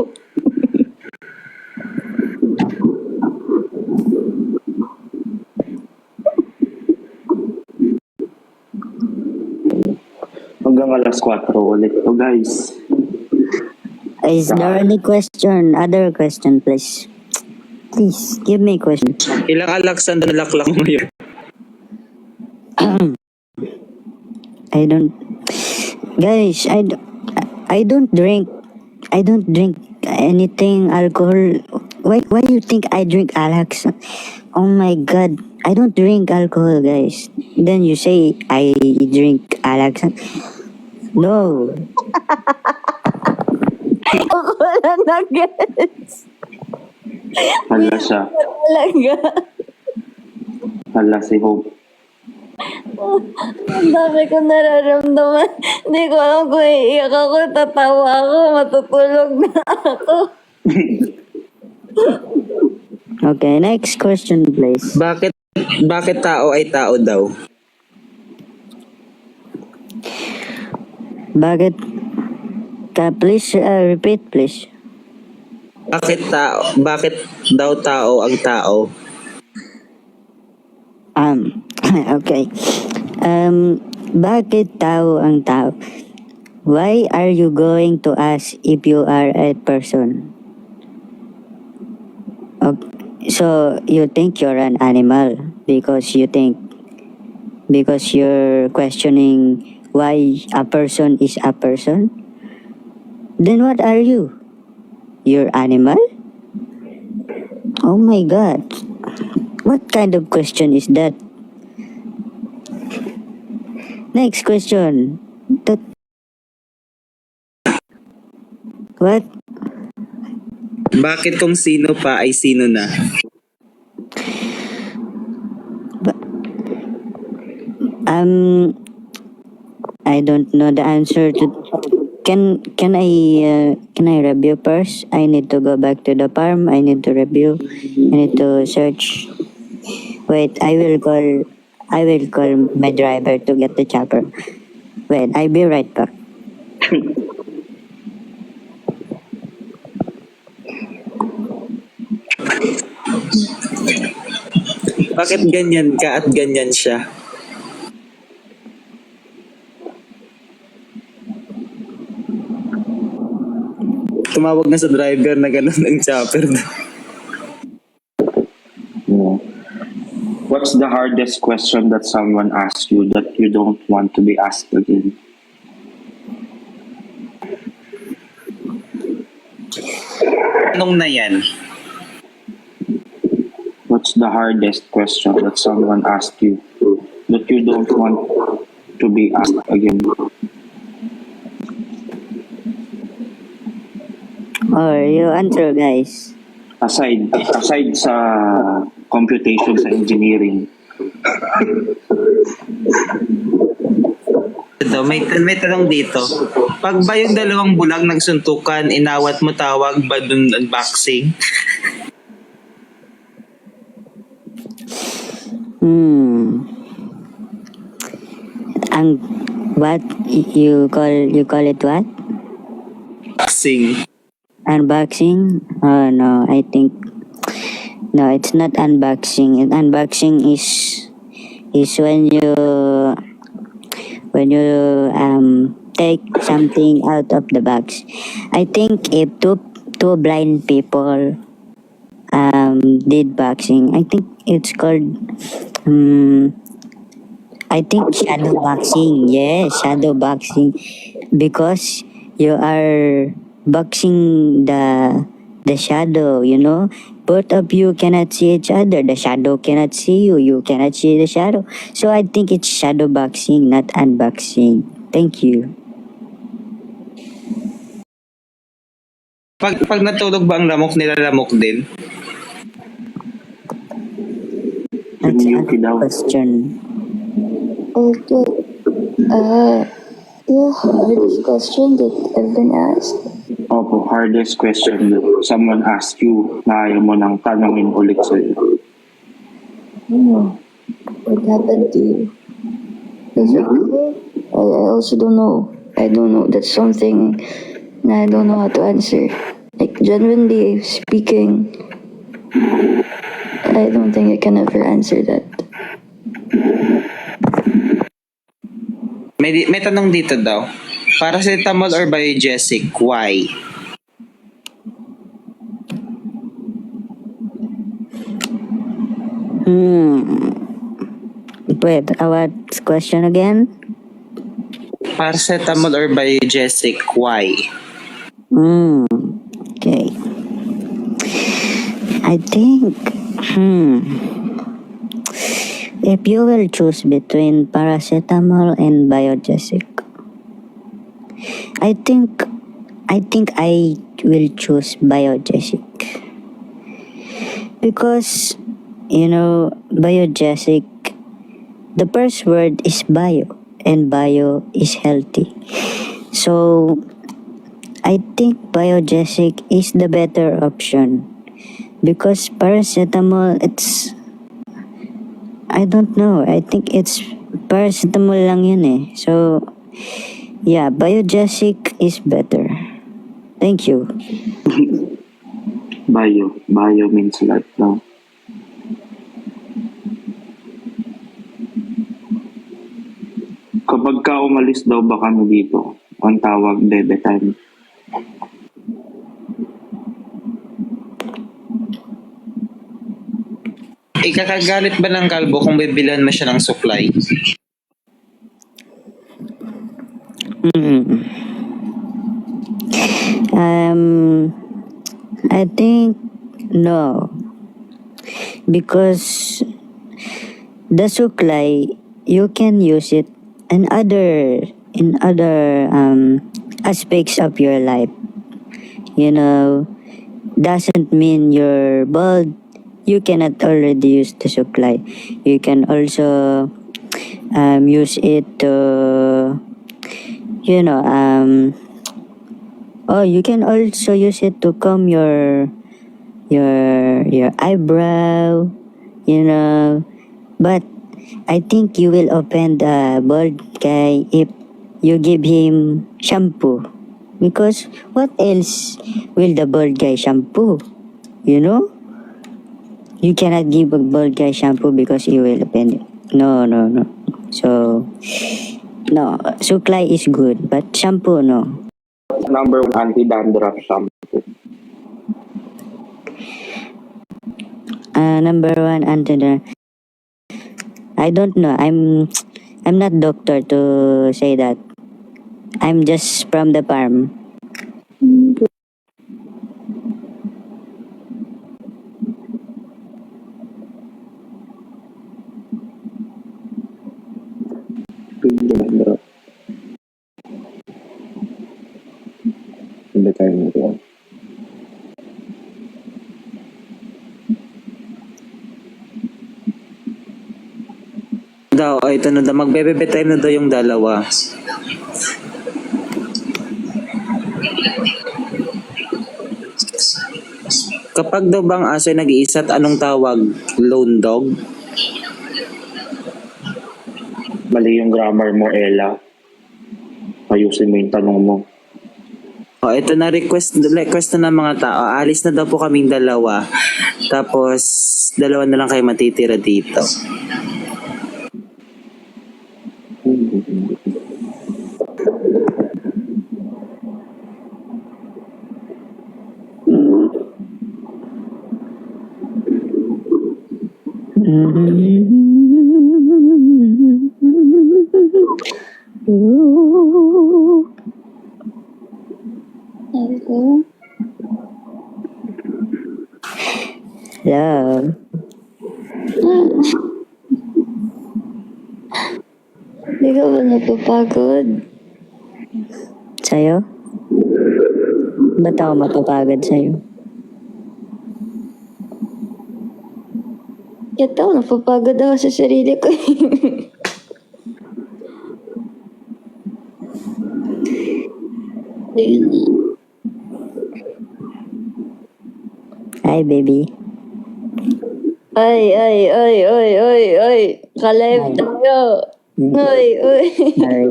Hanggang alas 4 ulit to, guys. Is there any question? Other question, please. Please, give me a question. Ilang alaksan na nalaklak mo yun? I don't... Guys, I don't drink anything alcohol. Why you think I drink Alex? Oh my God, I don't drink alcohol, guys. Then you say I drink Alex. No. Wala na, guys. Hala siya. Talaga. Hala si Hope. Ang dami ko nararamdaman. Hindi ko alam kung iiyak ako, tatawa ako, matutulog na ako. Okay, next question, please. Bakit tao ay tao daw? Bakit? Please repeat, please. Bakit daw tao ang tao? Okay. Bakit tao ang tao? Why are you going to ask if you are a person? Okay. So you think you're an animal because you're questioning why a person is a person? Then what are you? You're animal? Oh my god. What kind of question is that? Next question. That what? Bakit kung sino pa ay sino na? Um I don't know the answer to. Can I review first? I need to go back to the farm. I need to review. I need to search. Wait, I will call my driver to get the chopper. Wait, I'll be right back. Bakit ganyan ka at ganyan siya? Tumawag na sa driver na gano'n ng chopper. Yeah. What's the hardest question that someone asks you that you don't want to be asked again? Anong na yan? What's the hardest question that someone asked you that you don't want to be asked again? Or you answer, guys. Aside sa computation sa engineering, Ito, may tanong dito. Pag ba yung dalawang bulag nagsuntukan, inawat mo, tawag ba dun unboxing? Ang what you call it what? Boxing. Unboxing? Oh no, I think no, it's not unboxing. Unboxing is when you take something out of the box. I think if two blind people did boxing, I think it's called I think shadow boxing. Yes, shadow boxing, because you are boxing the shadow. Both of you cannot see each other. The shadow cannot see you. You cannot see the shadow. So I think it's shadow boxing, not unboxing. Thank you. Pag natulog ba ang lamok nila, lamok din? That's Yuki a daw. question. Okay. The hardest question that I've been asked. Opo, hardest question that someone asked you na ayaw mo nang tanongin ulit sa'yo. What happened to you? Is it okay? I also don't know. I don't know. That's something I don't know how to answer. Like, genuinely speaking, I don't think I can ever answer that. May tanong dito daw. Paracetamol or Biogesic? Why? Wait, what question again? Paracetamol or Biogesic? Why? Okay. I think, if you will choose between paracetamol and Biogesic, I think I will choose Biogesic, because Biogesic, the first word is bio, and bio is healthy. So I think Biogesic is the better option, because paracetamol, I don't know. I think it's paracetamol lang yun eh. So yeah, Biogesic is better. Thank you. Bio means life daw. Kapag ka umalis daw ba kami dito, Ang tawag, bebe time. Ikakagalit ba ng kalbo kung bibilhan mo siya ng supply? I think no, because the supply you can use it in other aspects of your life. You know, doesn't mean you're bald. You cannot already use the supply. You can also use it to, you know, you can also use it to comb your eyebrow, you know. But I think you will offend the bald guy if you give him shampoo. Because what else will the bald guy shampoo? You know? You cannot give a bald guy shampoo because you will offend him. No. So, no. Supply is good, but shampoo, no. Number 1 anti-dandruff shampoo. Number 1 antidote. I don't know. I'm not doctor to say that. I'm just from the farm. Dandruff. Bebe time ito. Daw, ito na daw. Magbebebe time na daw yung dalawa. Kapag daw bang aso ay nag-iisa at anong tawag? Lone dog? Mali yung grammar mo, Ella. Ayusin mo yung tanong mo. Ito na request na ng mga tao. Alis na daw po kaming dalawa. Tapos, dalawa na lang kayo matitira dito. Hello? Hello. Di ka ba napapagod? Sa'yo? Ba't ako mapapagod sa'yo? Kaya ako napapagod ako sa sarili ko. Ayun na. Hi, baby. Ay. Ka-live tayo. Ay.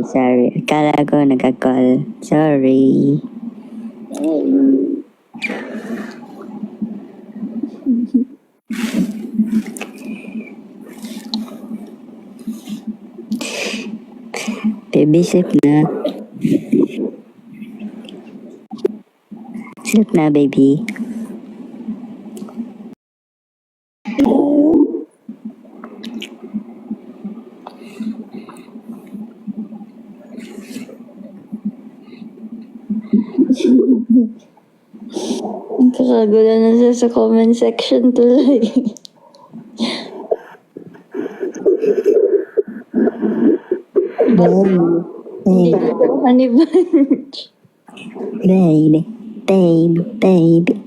Sorry. Akala ko nagka-call. Sorry. Baby, sleep na. Sleep na, baby. Ang kakagulo na siya sa comment section tuloy. Hindi na daw honey bunch. Baby,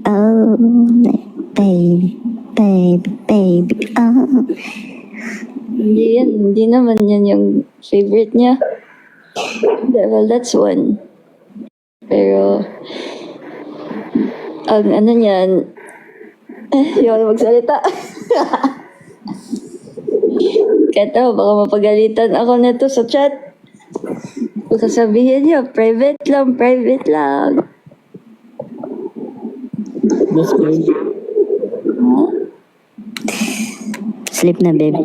oh, baby, oh. Hindi naman yan yung favorite niya. Well, that's one. Pero, ang ano niyan, yun magsalita. Kaya baka mapagalitan ako nito sa chat. Kung sasabihin niya, private lang. Sleep na, baby.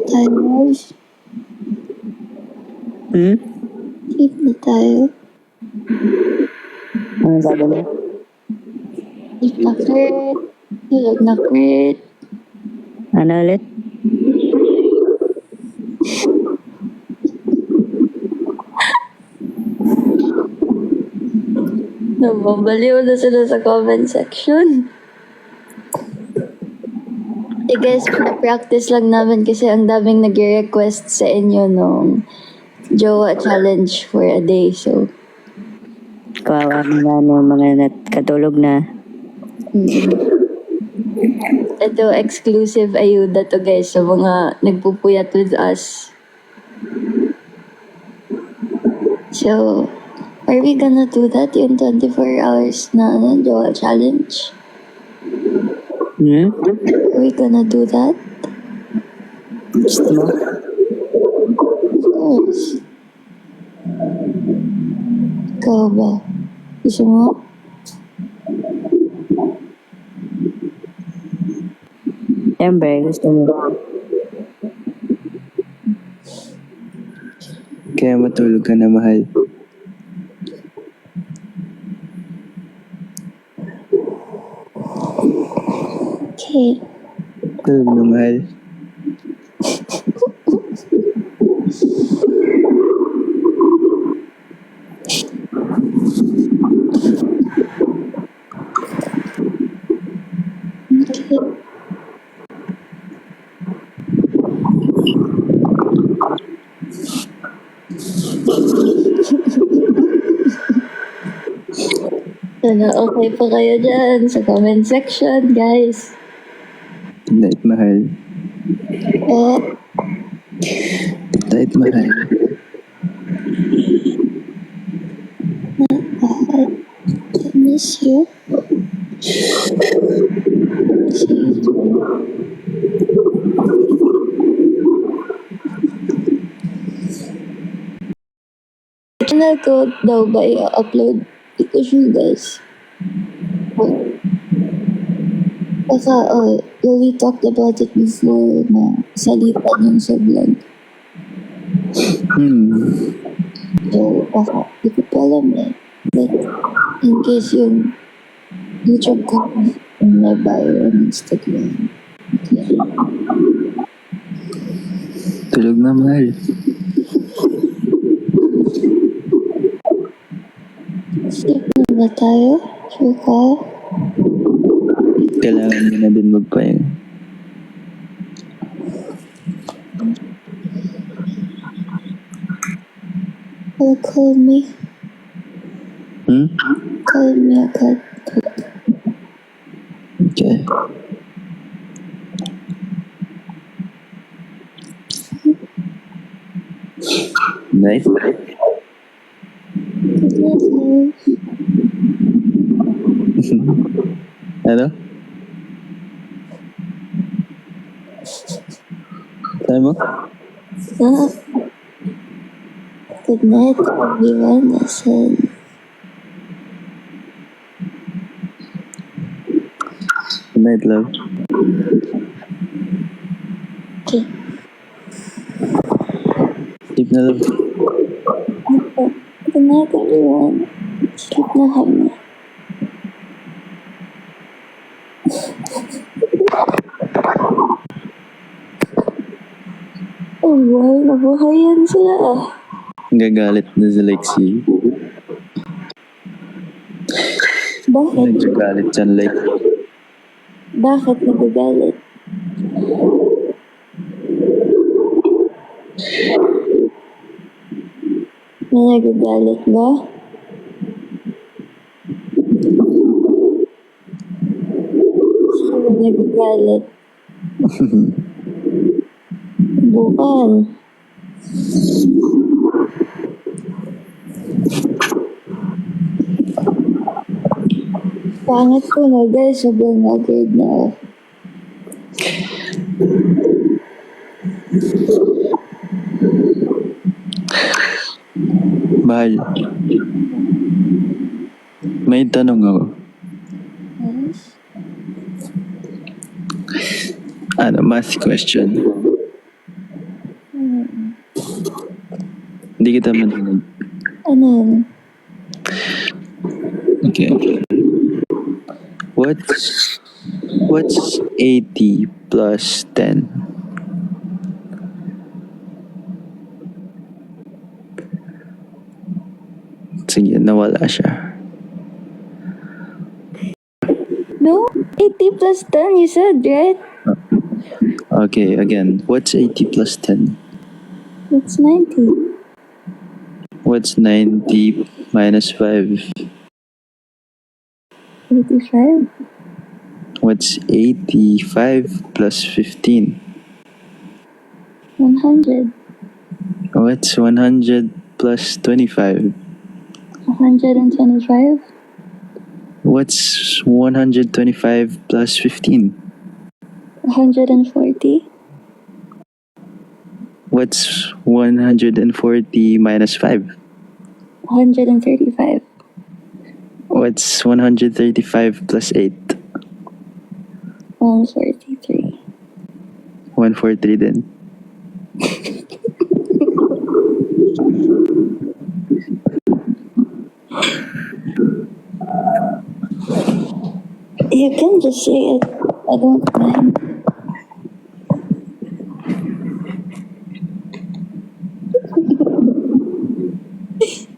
Tayo. guys. Sleep na tayo. Ano sabi mo? Sleep na, Kurt. Tulog na, Kurt. Ano ulit? Nababaliw na sila sa comment section. Guys, practice lang namin kasi ang daming nag-request sa inyo nung Jowa Challenge for a day. So, Kawawa na ng mga katulog na. ito exclusive ayuda to guys sa mga nagpupuyat with us. So, are we gonna do that yung 24 hours na Jowa Challenge? Are we gonna do that? Gusto mo? Of course. Ikaw ba? Gusto mo? Siyempre, gusto mo. Kaya matulog ka na, mahal. Okay. Tulog na, mahal. Okay. Sana okay pa kayo dyan sa comment section, guys. Good night, mahal. Eh, Good night, mahal. I miss you. See you soon. Channel ko daw ba i-upload? Ito siya, guys. Baka, we talked about it before na salitan yung sa vlog. So, baka, di ko pa alam eh. But, in case yung YouTube ko in my bio on Instagram. Okay. Tulog na, mahal. Sleep na ba tayo? Sure ka? Kailangan mo na din magpahinga. Call me. Call me agad. Okay. Nice. Good night, love. Ano? Sabi mo? Good night, everyone. I said, Good night, love. okay. Sleep na, love. Good night, everyone. Sleep na kami. Oh boy, nabuhayan sila ah. Gagalit na si Lexi. Bakit? Nagagalit siyan, like. Bakit nagagalit? May nagagalit ba? Sino nagagalit? Bukan. Pangit ko na guys, sobrang agad na. Mahal. May tanong ako. Yes? Ano, math question. Hindi kita madinig. Ano yun? Okay. What's 80 plus 10? Sige, nawala siya. No? 80 plus 10, you said, right? Okay, again. What's 80 plus 10? It's 90. What's 90 minus 5? 85. What's 85 plus 15? 100. What's 100 plus 25? 125. What's 125 plus 15? 140. What's 140 minus 5? 135. What's 135 plus 8? 143. 143 din. You can just say it. I don't mind.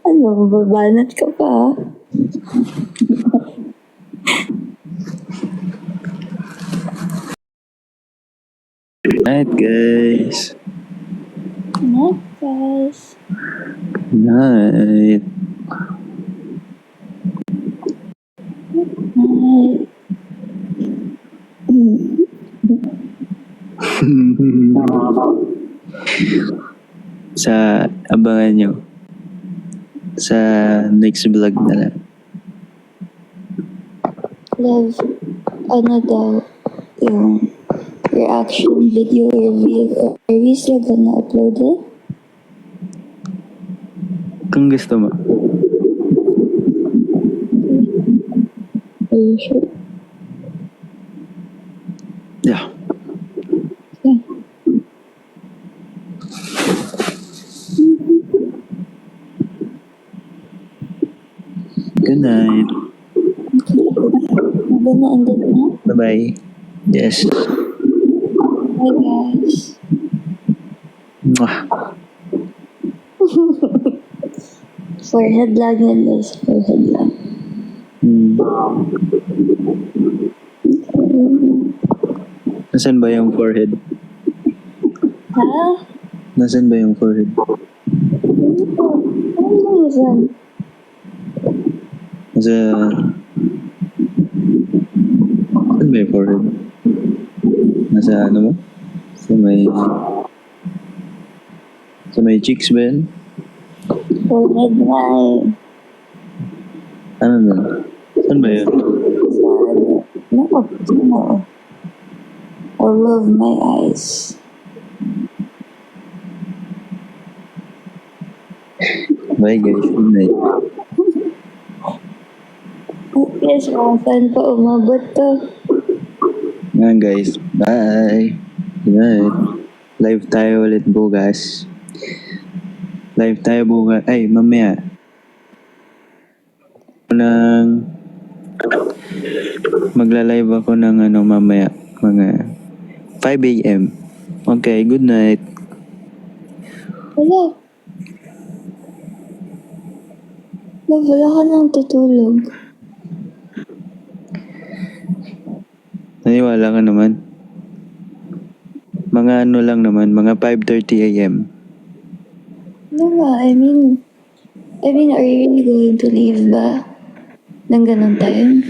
Ano, babanat ka pa? Night, guys. Night, guys. Night. Night. Sa abangan nyo. Sa next vlog na lang. Love, ano daw, yung reaction video reveal. Are we still gonna upload it? Kung gusto mo. Are you sure? Yeah. Okay. Good night. I'm gonna end it now. Bye-bye. Yes. Bye, guys. Mwah. Forehead lang yan, guys. Forehead lang. Nasaan ba yung forehead? Ha? Nasaan ba yung forehead? Ano yun? Nasa... Saan ba yung forehead? Nasa ano mo? Sa may cheeks ba yan? Forehead na eh. Ano na? Saan ba yun? No. All of my eyes. Bye guys, good night. Yes, saan pa umabot to? Yan guys, bye. Good night. Live tayo ulit bukas. Live tayo bukas. Ay, mamaya. Magla-live ako ng mamaya. Mga 5 a.m. Okay, good night. Wala. Wala ka nang tutulog. Naniwala ka naman. Mga lang naman, mga 5:30 a.m. No nga, I mean, are you really going to leave ba? Nang ganun time?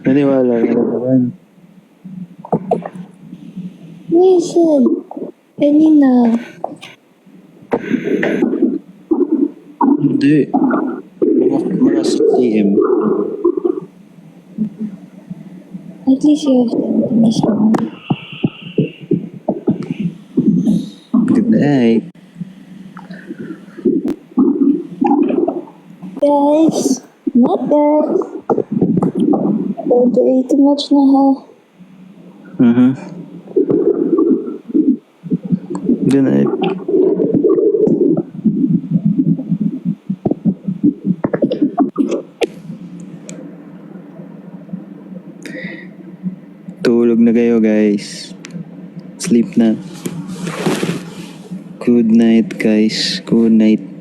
Naniwala ka naman. Listen, kanina. Hindi. Mga 6 a.m. At least you have time to miss me. Good night. Guys, not guys. Don't worry too much na ha. Good night. Matulog na kayo, guys. Sleep na. Good night, guys. Good night.